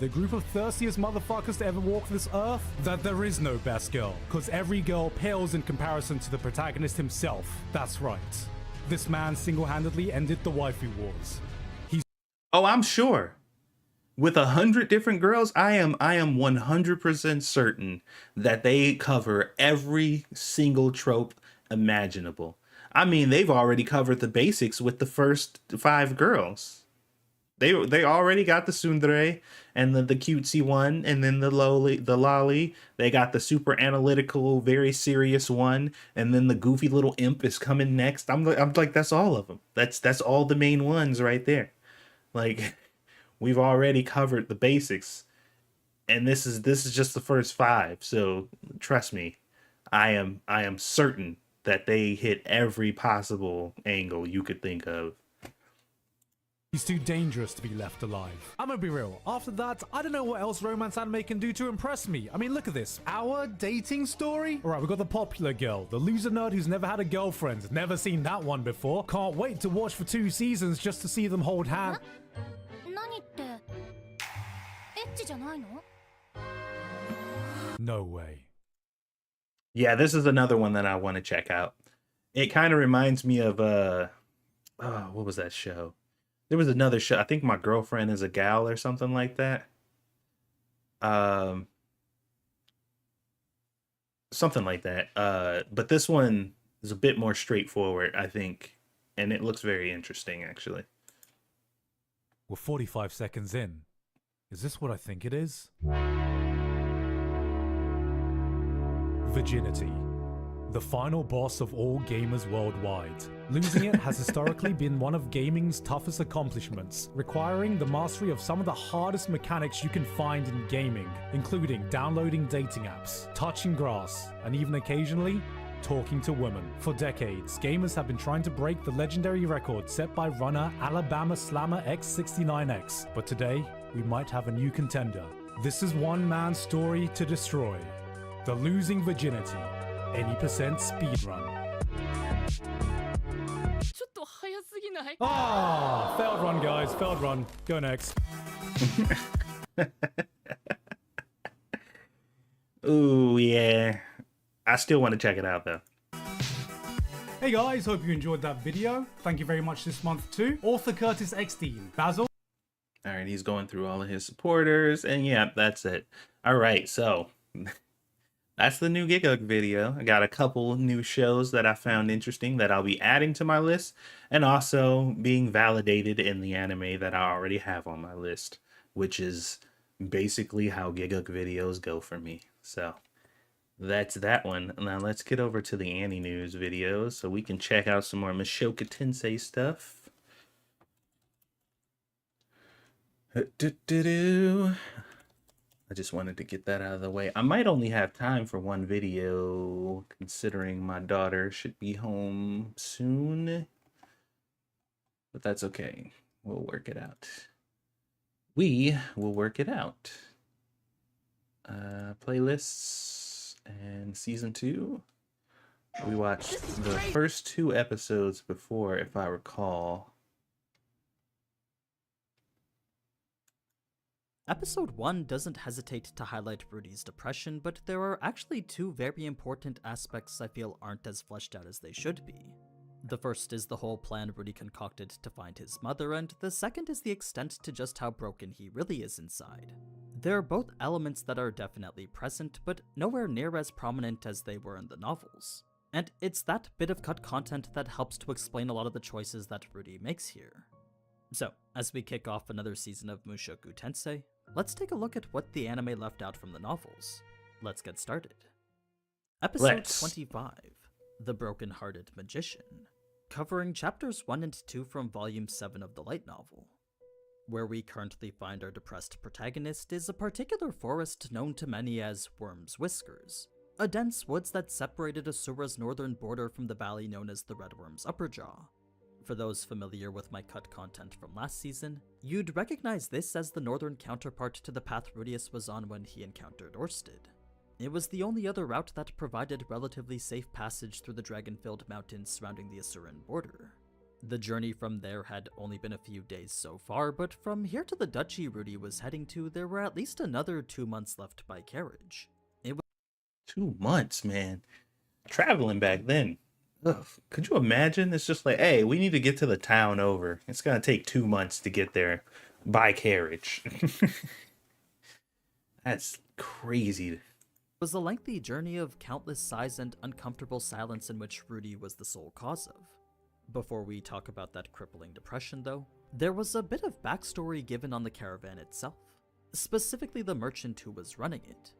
the group of thirstiest motherfuckers to ever walk this earth, that there is no best girl, because every girl pales in comparison to the protagonist himself. That's right. This man single-handedly ended the waifu wars. Oh, I'm sure. With 100 different girls, I am 100% certain that they cover every single trope imaginable. I mean, they've already covered the basics with the first 5 girls. They already got the tsundere and the cutesy one, and then the lolly. They got the super analytical, very serious one, and then the goofy little imp is coming next. I'm like, that's all of them. That's all the main ones right there. Like, we've already covered the basics, and this is just the first 5. So trust me, I am certain that they hit every possible angle you could think of. He's too dangerous to be left alive. I'm gonna be real. After that, I don't know what else romance anime can do to impress me. I mean, look at this. Our dating story? Alright, we got the popular girl, the loser nerd who's never had a girlfriend. Never seen that one before. Can't wait to watch for 2 seasons just to see them hold hands. No way. Yeah, this is another one that I want to check out. It kind of reminds me of what was that show? There was another show. I think My Girlfriend is a Gal or something like that. Something like that. But this one is a bit more straightforward, I think, and it looks very interesting, actually. We're 45 seconds in. Is this what I think it is? Virginity. The final boss of all gamers worldwide. Losing it has historically been one of gaming's toughest accomplishments, requiring the mastery of some of the hardest mechanics you can find in gaming, including downloading dating apps, touching grass, and even occasionally, talking to women. For decades, gamers have been trying to break the legendary record set by runner Alabama Slammer X69X, but today, we might have a new contender. This is one man's story to destroy. The Losing Virginity. 80% speedrun. Ah, failed run, guys. Failed run. Go next. Ooh, yeah. I still want to check it out, though. Hey guys, hope you enjoyed that video. Thank you very much this month to author Curtis Eckstein, Basil. All right, he's going through all of his supporters, and yeah, that's it. All right, so that's the new Gigguk video. I got a couple new shows that I found interesting that I'll be adding to my list, and also being validated in the anime that I already have on my list, which is basically how Gigguk videos go for me. So that's that one. Now let's get over to the Annie News videos so we can check out some more Mushoku Tensei stuff. I just wanted to get that out of the way. I might only have time for one video, considering my daughter should be home soon. But that's okay. We'll work it out. We will work it out. Playlists and season 2. We watched the first 2 episodes before, if I recall. Episode 1 doesn't hesitate to highlight Rudy's depression, but there are actually 2 very important aspects I feel aren't as fleshed out as they should be. The first is the whole plan Rudy concocted to find his mother, and the second is the extent to just how broken he really is inside. They're both elements that are definitely present, but nowhere near as prominent as they were in the novels. And it's that bit of cut content that helps to explain a lot of the choices that Rudy makes here. So, as we kick off another season of Mushoku Tensei, let's take a look at what the anime left out from the novels. Let's get started. Episode 25, The Broken-Hearted Magician, covering chapters 1 and 2 from volume 7 of the light novel. Where we currently find our depressed protagonist is a particular forest known to many as Worm's Whiskers, a dense woods that separated Asura's northern border from the valley known as the Red Worm's Upper Jaw. For those familiar with my cut content from last season, you'd recognize this as the northern counterpart to the path Rudius was on when he encountered Orsted. It was the only other route that provided relatively safe passage through the dragon-filled mountains surrounding the Asuran border. The journey from there had only been a few days so far, but from here to the duchy Rudy was heading to, there were at least another 2 months left by carriage. It was 2 months, man. Traveling back then. Ugh. Could you imagine? It's just like, hey, we need to get to the town over. It's gonna take 2 months to get there by carriage. That's crazy. was a lengthy journey of countless sighs and uncomfortable silence in which Rudy was the sole cause of. Before we talk about that crippling depression, though, there was a bit of backstory given on the caravan itself, specifically the merchant who was running it.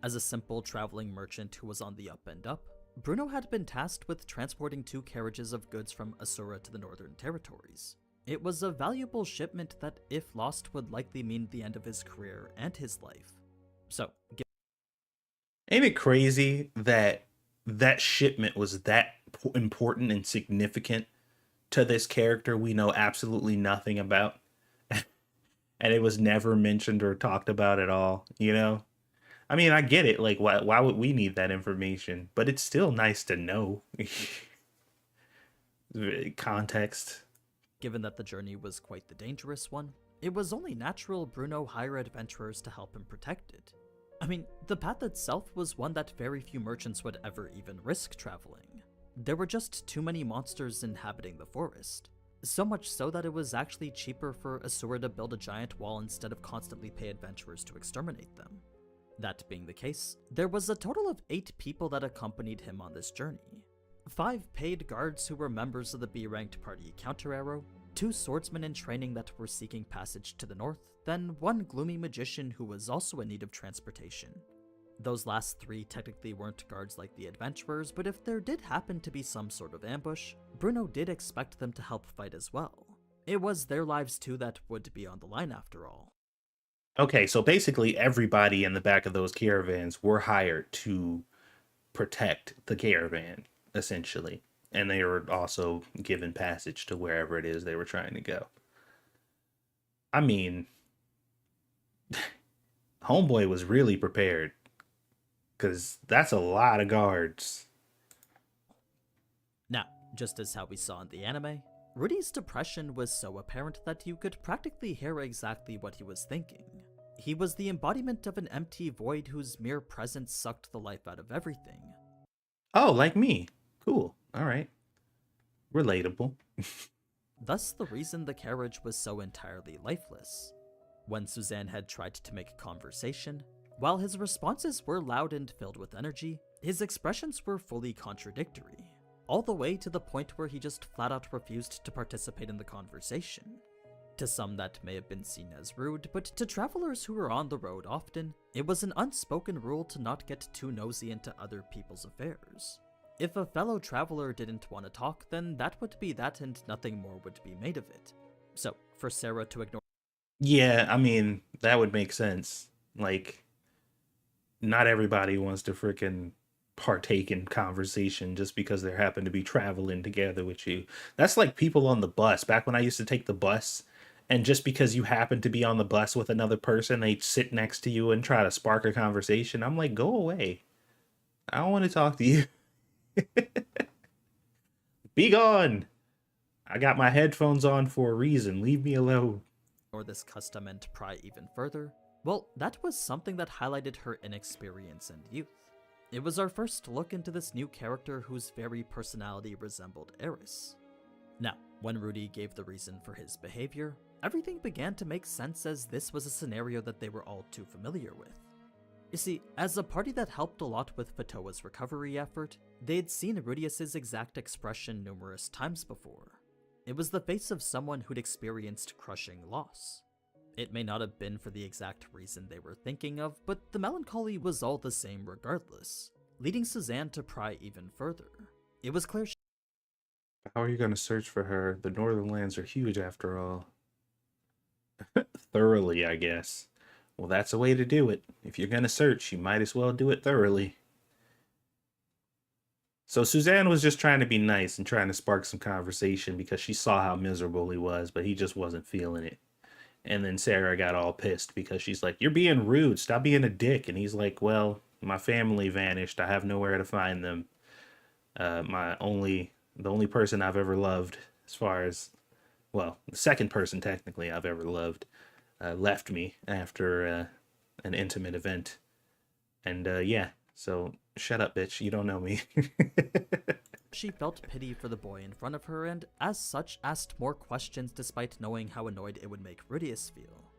As a simple traveling merchant who was on the up and up, Bruno had been tasked with transporting 2 carriages of goods from Asura to the Northern Territories. It was a valuable shipment that, if lost, would likely mean the end of his career and his life. So, ain't it crazy that that shipment was that important and significant to this character we know absolutely nothing about? And it was never mentioned or talked about at all, you know? I mean, I get it. Like, why would we need that information? But it's still nice to know. Context. Given that the journey was quite the dangerous one, it was only natural Bruno hire adventurers to help him protect it. I mean, the path itself was one that very few merchants would ever even risk traveling. There were just too many monsters inhabiting the forest. So much so that it was actually cheaper for Asura to build a giant wall instead of constantly pay adventurers to exterminate them. That being the case, there was a total of 8 people that accompanied him on this journey. 5 paid guards who were members of the B-ranked party Counter Arrow, 2 swordsmen in training that were seeking passage to the north, then 1 gloomy magician who was also in need of transportation. Those last 3 technically weren't guards like the adventurers, but if there did happen to be some sort of ambush, Bruno did expect them to help fight as well. It was their lives too that would be on the line after all. Okay, so basically everybody in the back of those caravans were hired to protect the caravan, essentially. And they were also given passage to wherever it is they were trying to go. I mean, Homeboy was really prepared, because that's a lot of guards. Now, just as how we saw in the anime, Rudy's depression was so apparent that you could practically hear exactly what he was thinking. He was the embodiment of an empty void whose mere presence sucked the life out of everything. Oh, like me. Cool. All right. Relatable. Thus the reason the carriage was so entirely lifeless. When Suzanne had tried to make conversation, while his responses were loud and filled with energy, his expressions were fully contradictory, all the way to the point where he just flat out refused to participate in the conversation. To some that may have been seen as rude, but to travelers who were on the road often, it was an unspoken rule to not get too nosy into other people's affairs. If a fellow traveler didn't want to talk, then that would be that and nothing more would be made of it. So, for Sarah to ignore— Yeah, I mean, that would make sense. Like, not everybody wants to freaking partake in conversation just because they happen to be traveling together with you. That's like people on the bus. Back when I used to take the bus, and just because you happen to be on the bus with another person, they sit next to you and try to spark a conversation. I'm like, go away. I don't want to talk to you. Be gone. I got my headphones on for a reason. Leave me alone. Or this custom and pry even further, well, that was something that highlighted her inexperience and youth. It was our first look into this new character whose very personality resembled Eris. Now, when Rudy gave the reason for his behavior, everything began to make sense as this was a scenario that they were all too familiar with. You see, as a party that helped a lot with Fatoa's recovery effort, they'd seen Rudius's exact expression numerous times before. It was the face of someone who'd experienced crushing loss. It may not have been for the exact reason they were thinking of, but the melancholy was all the same regardless, leading Suzanne to pry even further. It was clear How are you going to search for her? The Northern Lands are huge after all. Thoroughly, I guess. Well, that's a way to do it. If you're gonna search, you might as well do it thoroughly. So Suzanne was just trying to be nice and trying to spark some conversation because she saw how miserable he was, but he just wasn't feeling it. And then Sarah got all pissed because she's like, "You're being rude. Stop being a dick." And he's like, "Well, my family vanished. I have nowhere to find them. The only person I've ever loved, as far as, well, the second person technically I've ever loved, left me after an intimate event. And yeah, so shut up, bitch. You don't know me." She felt pity for the boy in front of her and, as such, asked more questions despite knowing how annoyed it would make Rudius feel.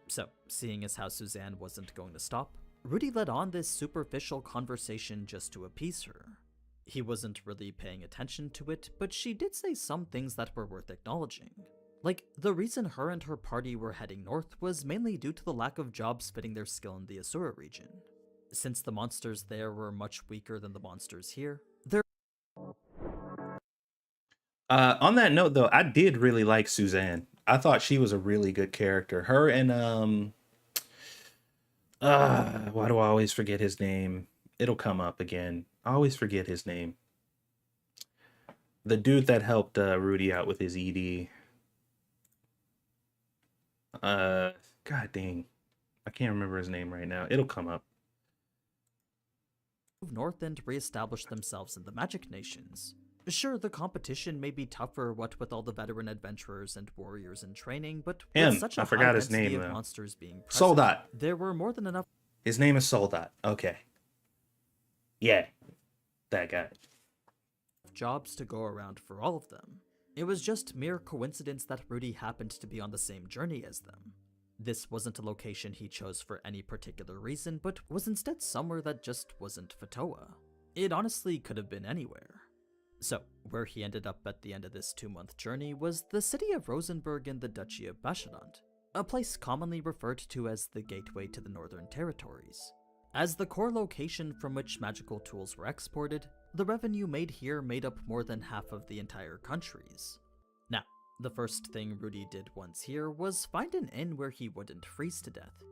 So, seeing as how Suzanne wasn't going to stop, Rudy led on this superficial conversation just to appease her. He wasn't really paying attention to it, but she did say some things that were worth acknowledging. Like, the reason her and her party were heading north was mainly due to the lack of jobs fitting their skill in the Asura region. Since the monsters there were much weaker than the monsters here, On that note, though, I did really like Suzanne. I thought she was a really good character. Her and why do I always forget his name? It'll come up again. I always forget his name. The dude that helped Rudy out with his ED. God dang, I can't remember his name right now. It'll come up. Move north and re-establish themselves in the Magic Nations. Sure, the competition may be tougher, what with all the veteran adventurers and warriors in training, but with such a high density of monsters being present, Soldat. There were more than enough. His name is Soldat. Okay. Yeah, that guy. Jobs to go around for all of them. It was just mere coincidence that Rudy happened to be on the same journey as them. This wasn't a location he chose for any particular reason, but was instead somewhere that just wasn't Fatoa. It honestly could have been anywhere. So, where he ended up at the end of this 2-month journey was the city of Rosenberg in the Duchy of Basharant, a place commonly referred to as the gateway to the Northern Territories. As the core location from which magical tools were exported, the revenue made here made up more than half of the entire country's. Now, the first thing Rudy did once here was find an inn where he wouldn't freeze to death.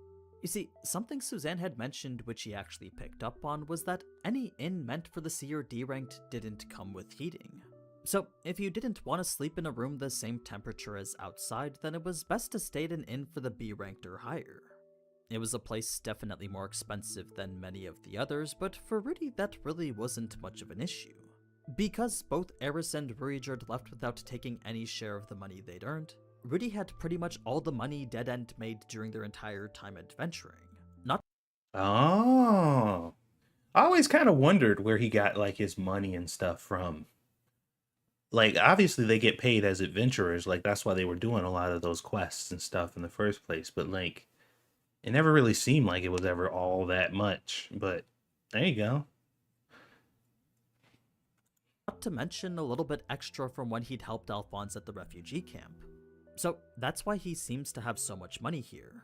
You see, something Suzanne had mentioned which he actually picked up on was that any inn meant for the C or D ranked didn't come with heating. So, if you didn't want to sleep in a room the same temperature as outside, then it was best to stay at an inn for the B ranked or higher. It was a place definitely more expensive than many of the others, but for Rudy that really wasn't much of an issue. Because both Eris and Ruijerd left without taking any share of the money they'd earned, Rudy had pretty much all the money Dead End made during their entire time adventuring. Oh. I always kind of wondered where he got like his money and stuff from. Like, obviously they get paid as adventurers, like that's why they were doing a lot of those quests and stuff in the first place, but like it never really seemed like it was ever all that much. But there you go. Not to mention a little bit extra from when he'd helped Alphonse at the refugee camp. So that's why he seems to have so much money here.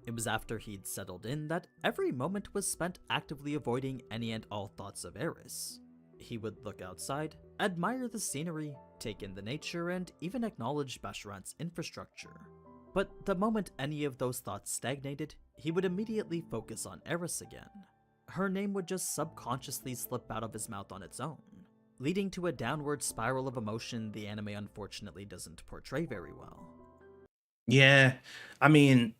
It was after he'd settled in that every moment was spent actively avoiding any and all thoughts of Eris. He would look outside, admire the scenery, take in the nature, and even acknowledge Basharant's infrastructure. But the moment any of those thoughts stagnated, he would immediately focus on Eris again. Her name would just subconsciously slip out of his mouth on its own, leading to a downward spiral of emotion the anime unfortunately doesn't portray very well. Yeah, I mean,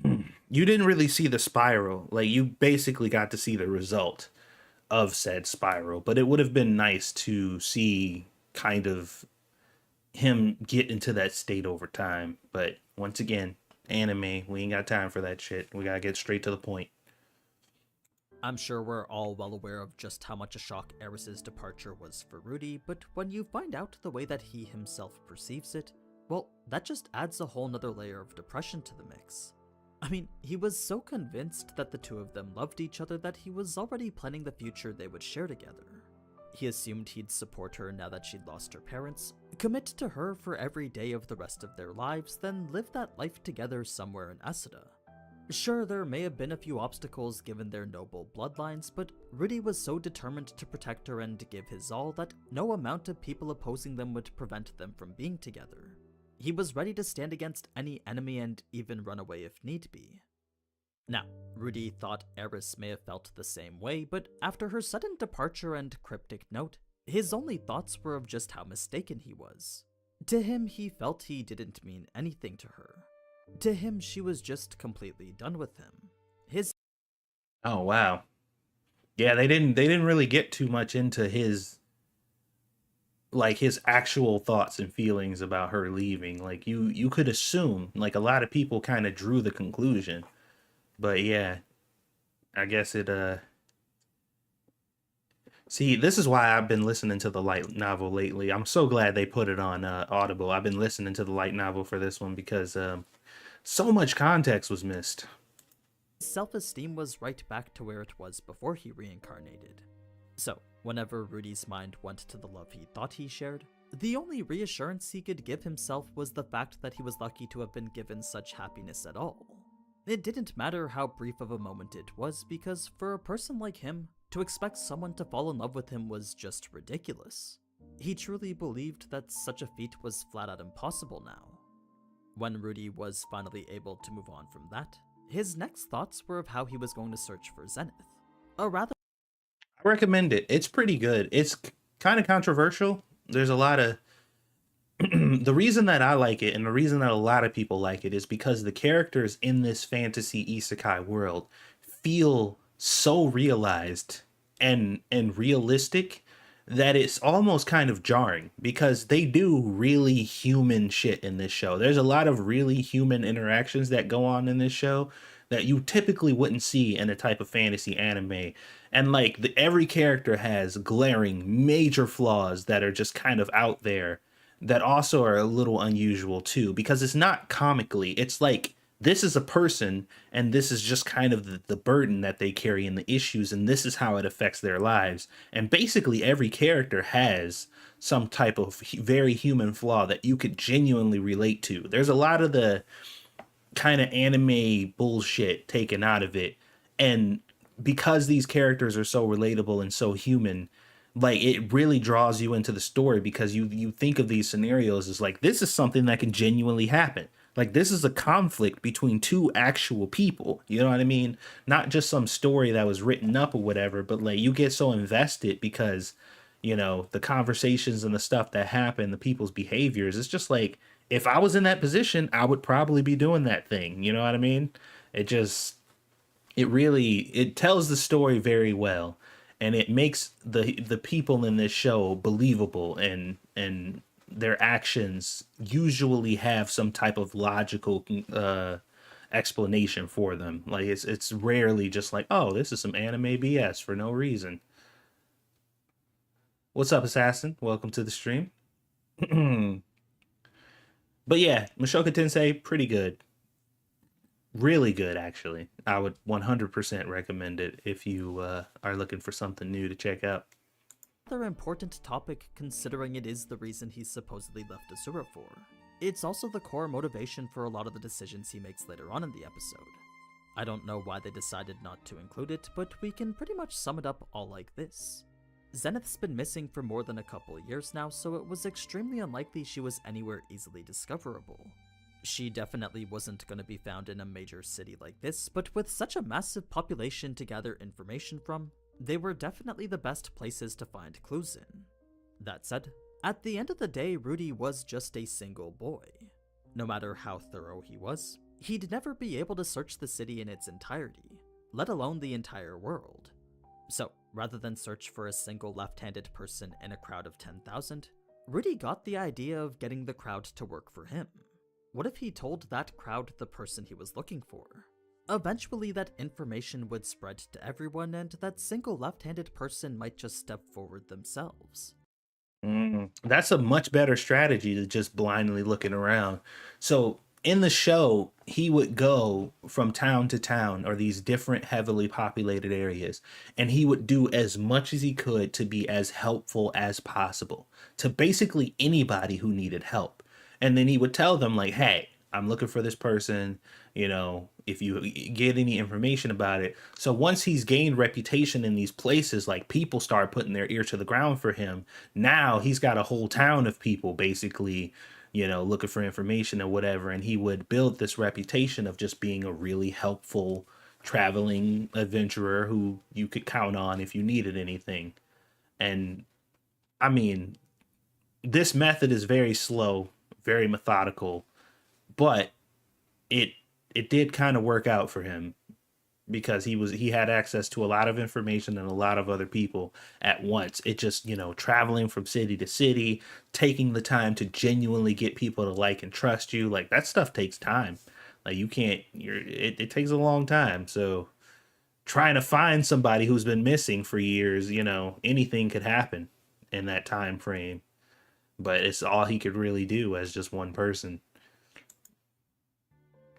you didn't really see the spiral. Like, you basically got to see the result of said spiral, but it would have been nice to see kind of him get into that state over time. But once again, anime, we ain't got time for that shit. We gotta get straight to the point. I'm sure we're all well aware of just how much a shock Eris's departure was for Rudy, but when you find out the way that he himself perceives it, well, that just adds a whole nother layer of depression to the mix. I mean, he was so convinced that the two of them loved each other that he was already planning the future they would share together. He assumed he'd support her now that she'd lost her parents, commit to her for every day of the rest of their lives, then live that life together somewhere in Asada. Sure, there may have been a few obstacles given their noble bloodlines, but Rudy was so determined to protect her and give his all that no amount of people opposing them would prevent them from being together. He was ready to stand against any enemy and even run away if need be. Now, Rudy thought Eris may have felt the same way, but after her sudden departure and cryptic note, his only thoughts were of just how mistaken he was. To him, he felt he didn't mean anything to her. To him, she was just completely done with him. Oh wow. Yeah, they didn't really get too much into his actual thoughts and feelings about her leaving. Like you could assume, like a lot of people kind of drew the conclusion. But yeah, I guess it see, this is why I've been listening to the light novel lately. I'm so glad they put it on Audible. I've been listening to the light novel for this one because so much context was missed. Self-esteem was right back to where it was before he reincarnated. So, whenever Rudy's mind went to the love he thought he shared, the only reassurance he could give himself was the fact that he was lucky to have been given such happiness at all. It didn't matter how brief of a moment it was, because for a person like him, to expect someone to fall in love with him was just ridiculous. He truly believed that such a feat was flat out impossible now. When Rudy was finally able to move on from that, his next thoughts were of how he was going to search for Zenith. A rather I recommend it. It's pretty good. It's kind of controversial. There's a lot of the reason that I like it and the reason that a lot of people like it is because the characters in this fantasy isekai world feel so realized and realistic that it's almost kind of jarring, because they do really human shit in this show. There's a lot of really human interactions that go on in this show that you typically wouldn't see in a type of fantasy anime. And like every character has glaring major flaws that are just kind of out there, that also are a little unusual too, because it's not comically. It's like, this is a person, and this is just kind of the burden that they carry and the issues, and this is how it affects their lives. And basically every character has some type of very human flaw that you could genuinely relate to. There's a lot of the kind of anime bullshit taken out of it, and because these characters are so relatable and so human, like it really draws you into the story, because you think of these scenarios as like, this is something that can genuinely happen. Like, this is a conflict between two actual people, you know what I mean? Not just some story that was written up or whatever, but like you get so invested because, you know, the conversations and the stuff that happen, the people's behaviors. It's just like, if I was in that position, I would probably be doing that thing, you know what I mean? It tells the story very well, and it makes the people in this show believable, and their actions usually have some type of logical explanation for them. Like it's rarely just like, oh, this is some anime BS for no reason. What's up, Assassin? Welcome to the stream. But yeah, Mushoku Tensei, pretty good. Really good, actually. I would 100% recommend it if you are looking for something new to check out. Another important topic, considering it is the reason he supposedly left Asura for. It's also the core motivation for a lot of the decisions he makes later on in the episode. I don't know why they decided not to include it, but we can pretty much sum it up all like this. Zenith's been missing for more than a couple of years now, so it was extremely unlikely she was anywhere easily discoverable. She definitely wasn't going to be found in a major city like this, but with such a massive population to gather information from, they were definitely the best places to find clues in. That said, at the end of the day, Rudy was just a single boy. No matter how thorough he was, he'd never be able to search the city in its entirety, let alone the entire world. So, rather than search for a single left-handed person in a crowd of 10,000, Rudy got the idea of getting the crowd to work for him. What if he told that crowd the person he was looking for? Eventually, that information would spread to everyone, and that single left-handed person might just step forward themselves. That's a much better strategy than just blindly looking around. So in the show, he would go from town to town, or these different heavily populated areas, and he would do as much as he could to be as helpful as possible to basically anybody who needed help. And then he would tell them like, hey, I'm looking for this person, you know, if you get any information about it. So once he's gained reputation in these places, like people start putting their ear to the ground for him. Now he's got a whole town of people basically you know, looking for information or whatever. And he would build this reputation of just being a really helpful traveling adventurer who you could count on if you needed anything. And I mean, this method is very slow, very methodical, but it did kind of work out for him because he had access to a lot of information and a lot of other people at once. It just, you know, traveling from city to city, taking the time to genuinely get people to like and trust you, like that stuff takes time. Like you can't, it takes a long time. So trying to find somebody who's been missing for years, you know, anything could happen in that time frame. But it's all he could really do as just one person.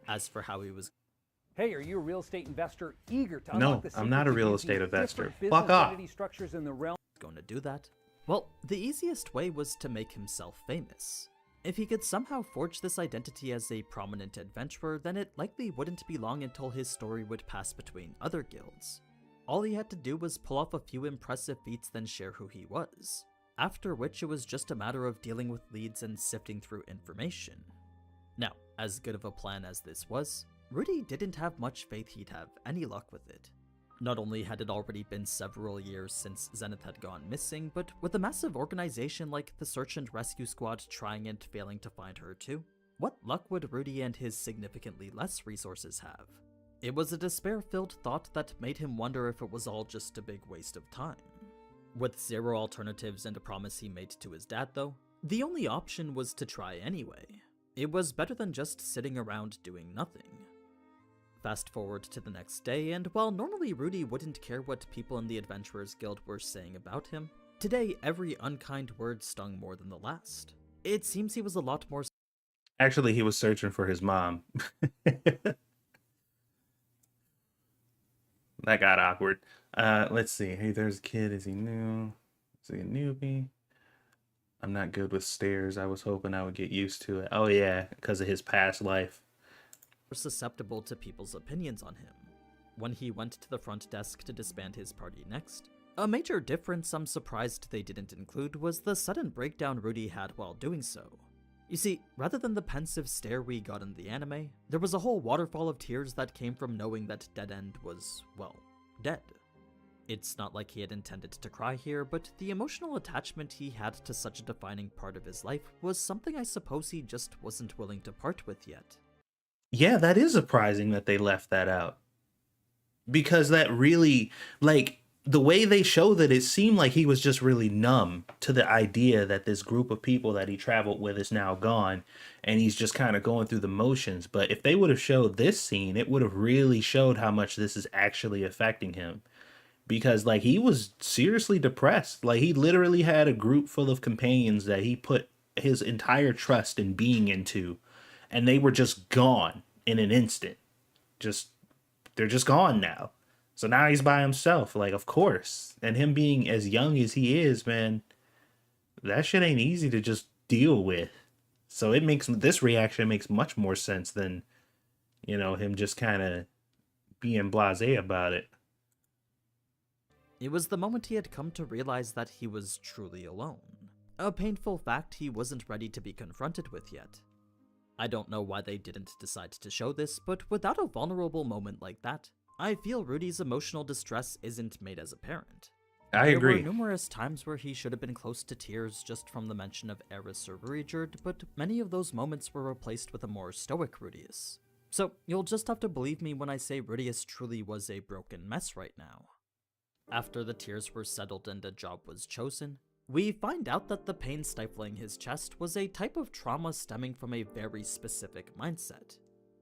As for how he was... Hey, are you a real estate investor eager to No, unlock the I'm not a secrets of real using estate investor. different Fuck business off. entity structures in the realm? Going to do that? Well, the easiest way was to make himself famous. If he could somehow forge this identity as a prominent adventurer, then it likely wouldn't be long until his story would pass between other guilds. All he had to do was pull off a few impressive feats, then share who he was. After which it was just a matter of dealing with leads and sifting through information. Now, as good of a plan as this was, Rudy didn't have much faith he'd have any luck with it. Not only had it already been several years since Zenith had gone missing, but with a massive organization like the Search and Rescue Squad trying and failing to find her too, what luck would Rudy and his significantly less resources have? It was a despair-filled thought that made him wonder if it was all just a big waste of time. With zero alternatives and a promise he made to his dad though, the only option was to try anyway. It was better than just sitting around doing nothing. Fast forward to the next day, and while normally Rudy wouldn't care what people in the Adventurers Guild were saying about him, today every unkind word stung more than the last. It seems he was a lot more... Actually, he was searching for his mom. That got awkward. Let's see. Hey, there's a kid. Is he new? Is he a newbie? I'm not good with stairs. I was hoping I would get used to it. Oh yeah, because of his past life. Susceptible to people's opinions on him. When he went to the front desk to disband his party next, a major difference I'm surprised they didn't include was the sudden breakdown Rudy had while doing so. You see, rather than the pensive stare we got in the anime, there was a whole waterfall of tears that came from knowing that Dead End was, well, dead. It's not like he had intended to cry here, but the emotional attachment he had to such a defining part of his life was something I suppose he just wasn't willing to part with yet. Yeah, that is surprising that they left that out. Because that really, like, the way they show that, it seemed like he was just really numb to the idea that this group of people that he traveled with is now gone, and he's just kind of going through the motions. But if they would have showed this scene, it would have really showed how much this is actually affecting him. Because, like, he was seriously depressed. Like, he literally had a group full of companions that he put his entire trust in being into, and they were just gone in an instant. They're just gone now. So now he's by himself, like, of course. And him being as young as he is, man, that shit ain't easy to just deal with. So this reaction makes much more sense than, you know, him just kind of being blasé about it. It was the moment he had come to realize that he was truly alone. A painful fact he wasn't ready to be confronted with yet. I don't know why they didn't decide to show this, but without a vulnerable moment like that, I feel Rudy's emotional distress isn't made as apparent. I agree. There were numerous times where he should have been close to tears just from the mention of Eris or Ruijerd, but many of those moments were replaced with a more stoic Rudius. So you'll just have to believe me when I say Rudius truly was a broken mess right now. After the tears were settled and a job was chosen, we find out that the pain stifling his chest was a type of trauma stemming from a very specific mindset.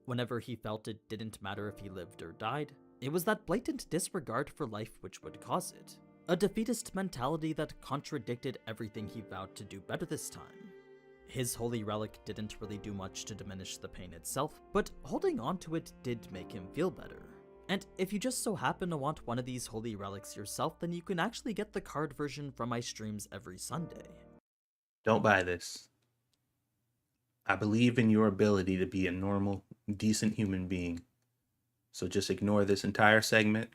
Whenever he felt it didn't matter if he lived or died, it was that blatant disregard for life which would cause it. A defeatist mentality that contradicted everything he vowed to do better this time. His holy relic didn't really do much to diminish the pain itself, but holding on to it did make him feel better. And if you just so happen to want one of these holy relics yourself, then you can actually get the card version from my streams every Sunday. Don't buy this. I believe in your ability to be a normal, decent human being. So just ignore this entire segment.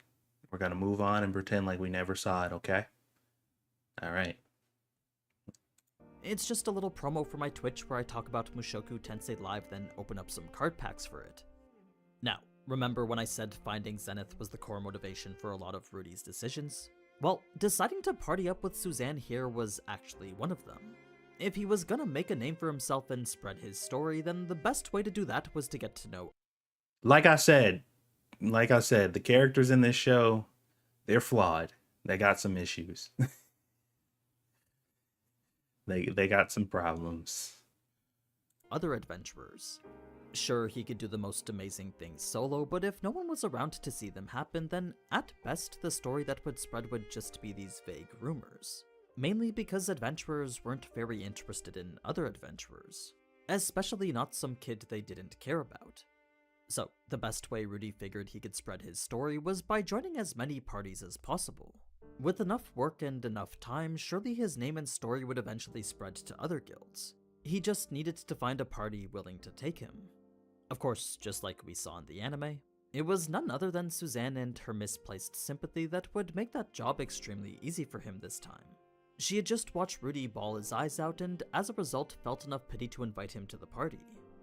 We're going to move on and pretend like we never saw it, okay? All right. It's just a little promo for my Twitch where I talk about Mushoku Tensei live, then open up some card packs for it. Now, remember when I said finding Zenith was the core motivation for a lot of Rudy's decisions? Well, deciding to party up with Suzanne here was actually one of them. If he was gonna make a name for himself and spread his story, then the best way to do that was to get to know. Like I said, the characters in this show, they're flawed. They got some issues. They got some problems. Other adventurers. Sure, he could do the most amazing things solo, but if no one was around to see them happen, then at best the story that would spread would just be these vague rumors. Mainly because adventurers weren't very interested in other adventurers, especially not some kid they didn't care about. So, the best way Rudy figured he could spread his story was by joining as many parties as possible. With enough work and enough time, surely his name and story would eventually spread to other guilds. He just needed to find a party willing to take him. Of course, just like we saw in the anime, it was none other than Suzanne and her misplaced sympathy that would make that job extremely easy for him this time. She had just watched Rudy bawl his eyes out and as a result felt enough pity to invite him to the party,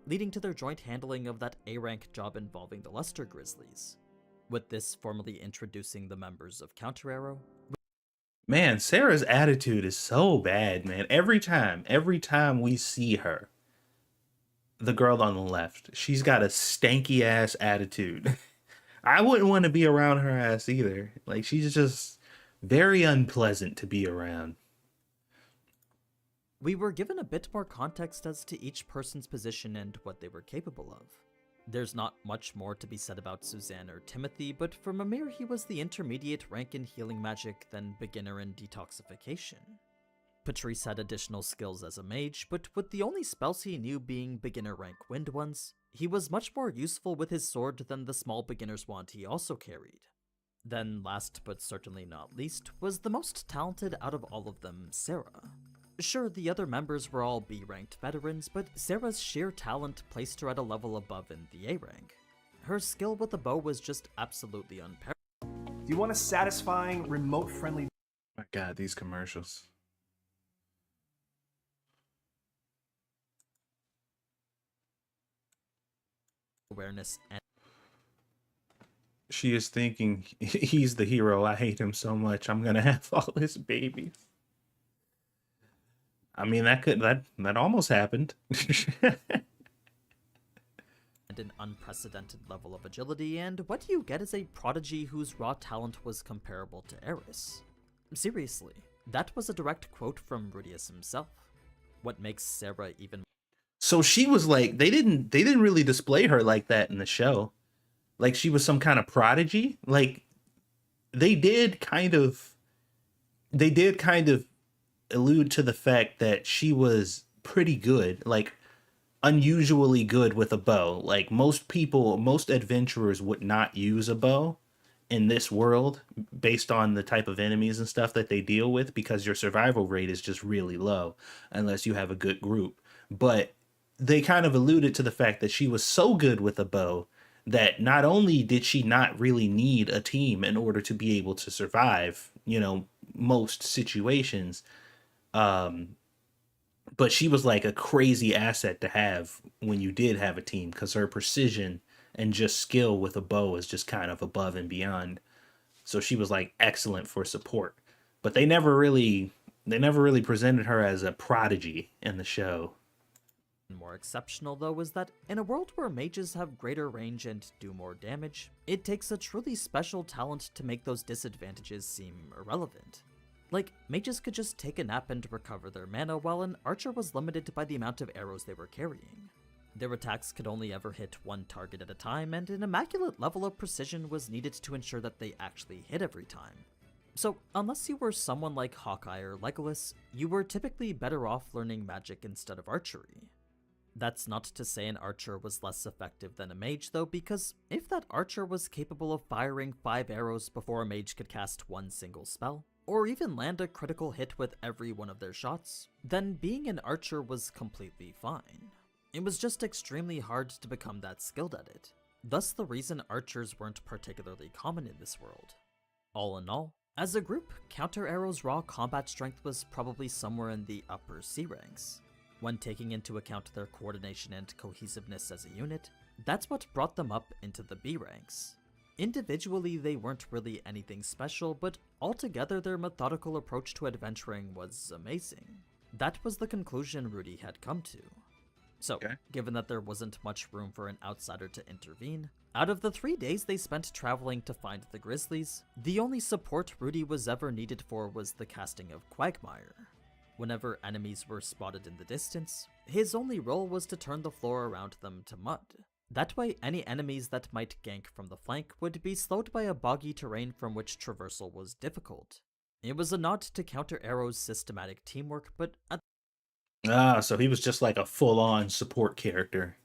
leading to their joint handling of that A-rank job involving the Luster Grizzlies. With this formally introducing the members of Counter Arrow. Man, Sarah's attitude is so bad, man. Every time we see her, the girl on the left, she's got a stanky ass attitude. I wouldn't want to be around her ass either. Like, she's just very unpleasant to be around. We were given a bit more context as to each person's position and what they were capable of. There's not much more to be said about Suzanne or Timothy, but for Mimir he was the intermediate rank in healing magic, then beginner in detoxification. Patrice had additional skills as a mage, but with the only spells he knew being beginner rank wind ones, he was much more useful with his sword than the small beginner's wand he also carried. Then last but certainly not least was the most talented out of all of them, Sarah. Sure, the other members were all B-ranked veterans, but Sarah's sheer talent placed her at a level above in the A rank. Her skill with the bow was just absolutely unparalleled. Do you want a satisfying, remote-friendly... My God, these commercials. Awareness and she is thinking, he's the hero. I hate him so much. I'm gonna have all his babies. I mean, that almost happened. and an unprecedented level of agility, and what you get is a prodigy whose raw talent was comparable to Eris. Seriously, that was a direct quote from Rudius himself. What makes Sarah even... So she was like, they didn't really display her like that in the show. Like she was some kind of prodigy. Like they did kind of allude to the fact that she was pretty good, like unusually good with a bow. Like most adventurers would not use a bow in this world based on the type of enemies and stuff that they deal with, because your survival rate is just really low unless you have a good group. But they kind of alluded to the fact that she was so good with a bow that not only did she not really need a team in order to be able to survive, most situations, but she was like a crazy asset to have when you did have a team, because her precision and just skill with a bow is just kind of above and beyond. So she was like excellent for support, but they never really presented her as a prodigy in the show. More exceptional though is that in a world where mages have greater range and do more damage, it takes a truly special talent to make those disadvantages seem irrelevant. Like, mages could just take a nap and recover their mana, while an archer was limited by the amount of arrows they were carrying. Their attacks could only ever hit one target at a time, and an immaculate level of precision was needed to ensure that they actually hit every time. So, unless you were someone like Hawkeye or Legolas, you were typically better off learning magic instead of archery. That's not to say an archer was less effective than a mage though, because if that archer was capable of firing 5 arrows before a mage could cast one single spell, or even land a critical hit with every one of their shots, then being an archer was completely fine. It was just extremely hard to become that skilled at it, thus the reason archers weren't particularly common in this world. All in all, As a group, Counter Arrow's raw combat strength was probably somewhere in the upper C ranks. When taking into account their coordination and cohesiveness as a unit, that's what brought them up into the B ranks. Individually, they weren't really anything special, but altogether their methodical approach to adventuring was amazing. That was the conclusion Rudy had come to. So, given that there wasn't much room for an outsider to intervene, out of the 3 days they spent traveling to find the Grizzlies, the only support Rudy was ever needed for was the casting of Quagmire. Whenever enemies were spotted in the distance, his only role was to turn the floor around them to mud. That way, any enemies that might gank from the flank would be slowed by a boggy terrain from which traversal was difficult. It was a nod to Counter Arrow's systematic teamwork, but so he was just like a full-on support character.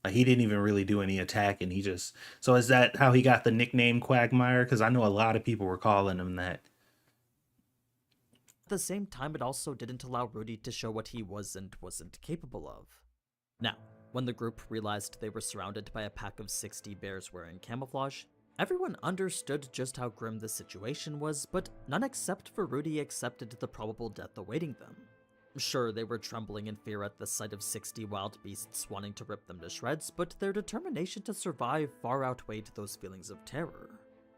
Like, he didn't even really do any attacking. He just... So is that how he got the nickname Quagmire? Because I know a lot of people were calling him that. At the same time, it also didn't allow Rudy to show what he was and wasn't capable of. Now, when the group realized they were surrounded by a pack of 60 bears wearing camouflage, everyone understood just how grim the situation was, but none except for Rudy accepted the probable death awaiting them. Sure, they were trembling in fear at the sight of 60 wild beasts wanting to rip them to shreds, but their determination to survive far outweighed those feelings of terror.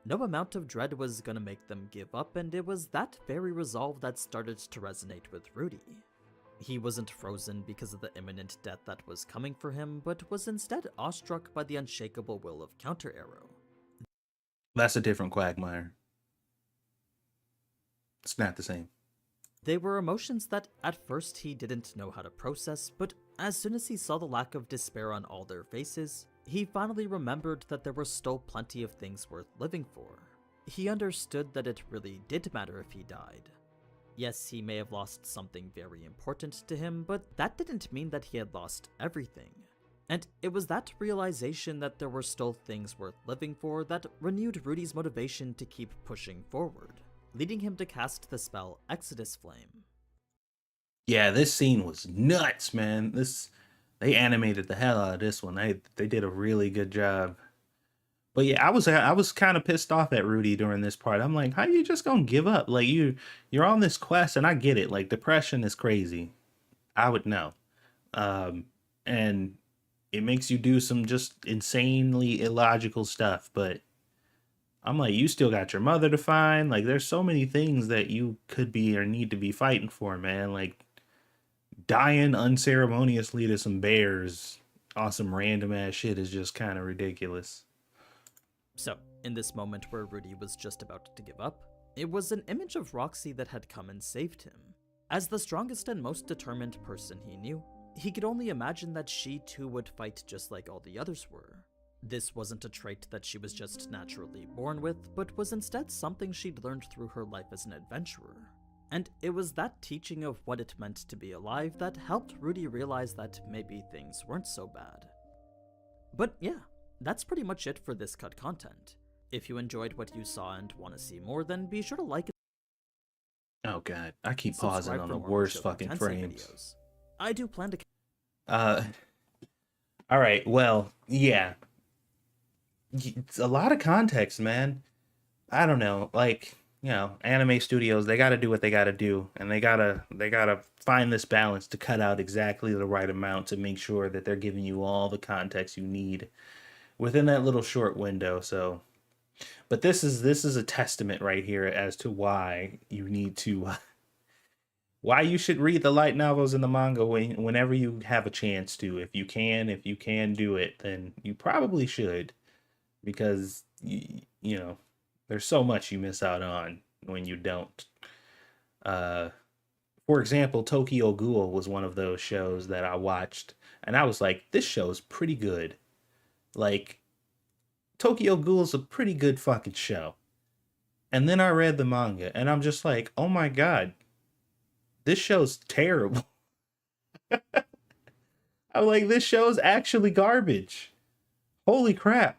No amount of dread was gonna make them give up, and it was that very resolve that started to resonate with Rudy. He wasn't frozen because of the imminent death that was coming for him, but was instead awestruck by the unshakable will of Counter Arrow. That's a different Quagmire. It's not the same. They were emotions that at first he didn't know how to process, but as soon as he saw the lack of despair on all their faces, he finally remembered that there were still plenty of things worth living for. He understood that it really did matter if he died. Yes, he may have lost something very important to him, but that didn't mean that he had lost everything. And it was that realization that there were still things worth living for that renewed Rudy's motivation to keep pushing forward, leading him to cast the spell Exodus Flame. Yeah, this scene was nuts, man. They animated the hell out of this one. They did a really good job. But yeah, I was kind of pissed off at Rudy during this part. I'm like, how you just gonna give up? Like, you're on this quest, and I get it. Like, depression is crazy. I would know. And it makes you do some just insanely illogical stuff. But I'm like, you still got your mother to find. Like, there's so many things that you could be or need to be fighting for, man. Like, dying unceremoniously to some bears on some random ass shit is just kind of ridiculous. So, in this moment where Rudy was just about to give up, it was an image of Roxy that had come and saved him. As the strongest and most determined person he knew, he could only imagine that she too would fight just like all the others were. This wasn't a trait that she was just naturally born with, but was instead something she'd learned through her life as an adventurer. And it was that teaching of what it meant to be alive that helped Rudy realize that maybe things weren't so bad. But yeah, that's pretty much it for this cut content. If you enjoyed what you saw and want to see more, then be sure to like it. Oh god, I keep pausing on the worst fucking frames. Videos. I do plan to... Alright, well, yeah. It's a lot of context, man. I don't know, like, you know, anime studios, they gotta do what they gotta do, and they gotta find this balance to cut out exactly the right amount to make sure that they're giving you all the context you need within that little short window. So, but this is a testament right here as to why you need to why you should read the light novels and the manga whenever you have a chance to. If you can do it, then you probably should, because you know, there's so much you miss out on when you don't. For example, Tokyo Ghoul was one of those shows that I watched, and I was like, this show's pretty good. Like, Tokyo Ghoul's a pretty good fucking show. And then I read the manga, and I'm just like, oh my god, this show's terrible. I'm like, this show's actually garbage. Holy crap.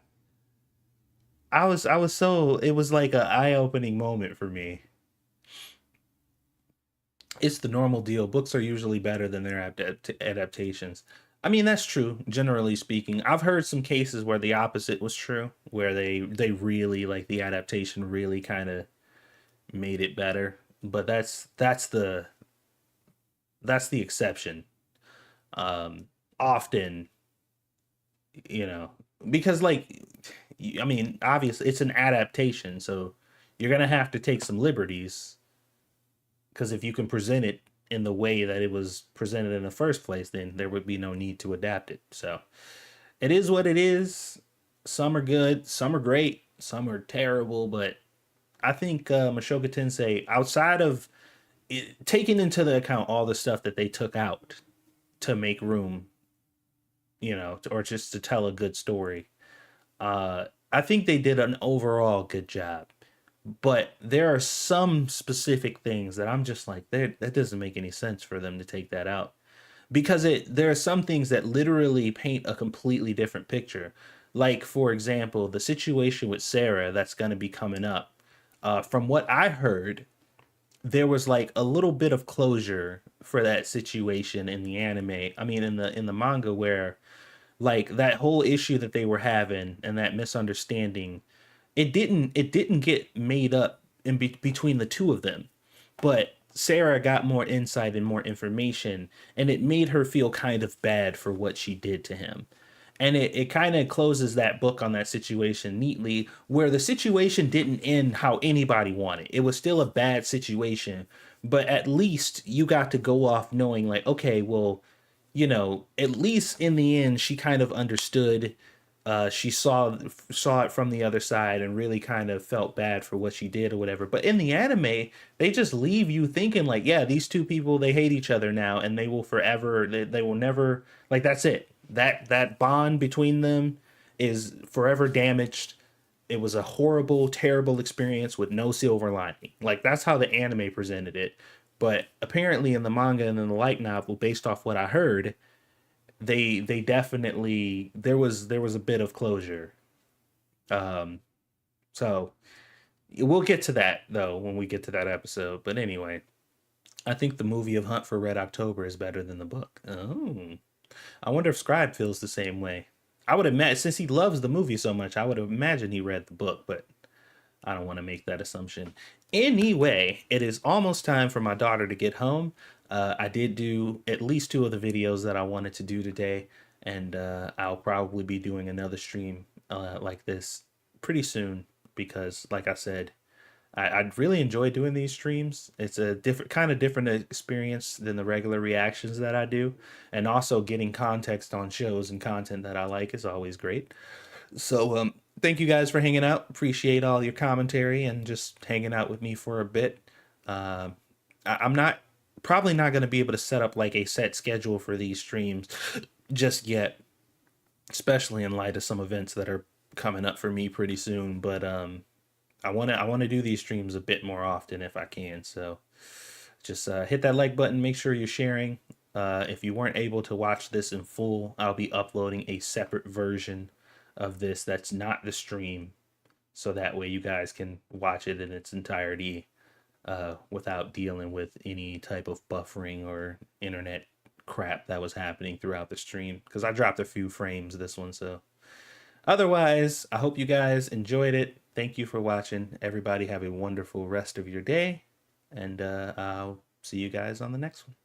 I was so, it was like an eye-opening moment for me. It's the normal deal. Books are usually better than their adaptations. I mean, that's true, generally speaking. I've heard some cases where the opposite was true, where they really, like, the adaptation really kind of made it better, but that's the exception. Often, you know, because like, I mean, obviously it's an adaptation, so you're gonna have to take some liberties, because if you can present it in the way that it was presented in the first place, then there would be no need to adapt it. So it is what it is. Some are good, some are great, some are terrible, but I think Mushoku Tensei, outside of taking into the account all the stuff that they took out to make room, or just to tell a good story, I think they did an overall good job. But there are some specific things that I'm just like, that doesn't make any sense for them to take that out. Because there are some things that literally paint a completely different picture. Like, for example, the situation with Sarah that's going to be coming up. From what I heard, there was like a little bit of closure for that situation in the anime. I mean, in the manga, where like that whole issue that they were having and that misunderstanding, it didn't get made up between the two of them, but Sarah got more insight and more information, and it made her feel kind of bad for what she did to him. And it kind of closes that book on that situation neatly, where the situation didn't end how anybody wanted. It was still a bad situation, but at least you got to go off knowing like, okay, well, at least in the end, she kind of understood. She saw it from the other side and really kind of felt bad for what she did or whatever. But in the anime, they just leave you thinking like, yeah, these two people, they hate each other now, and they will forever, they will never, like, that's it. That bond between them is forever damaged. It was a horrible, terrible experience with no silver lining. Like, that's how the anime presented it. But apparently in the manga and in the light novel, based off what I heard, they definitely, there was a bit of closure. So we'll get to that though when we get to that episode. But anyway, I think the movie of Hunt for Red October is better than the book. Oh, I wonder if Scribe feels the same way. I would imagine, since he loves the movie so much, I would imagine he read the book, but I don't want to make that assumption. Anyway, it is almost time for my daughter to get home. I did do at least 2 of the videos that I wanted to do today, and I'll probably be doing another stream like this pretty soon, because like I said, I really enjoy doing these streams. It's a different experience than the regular reactions that I do, and also getting context on shows and content that I like is always great. So thank you guys for hanging out. Appreciate all your commentary and just hanging out with me for a bit. I'm probably not going to be able to set up like a set schedule for these streams just yet, especially in light of some events that are coming up for me pretty soon. But I want to do these streams a bit more often if I can. So just hit that like button. Make sure you're sharing. If you weren't able to watch this in full, I'll be uploading a separate version of this that's not the stream, so that way you guys can watch it in its entirety without dealing with any type of buffering or internet crap that was happening throughout the stream, because I dropped a few frames this one. So otherwise, I hope you guys enjoyed it. Thank you for watching. Everybody have a wonderful rest of your day, and I'll see you guys on the next one.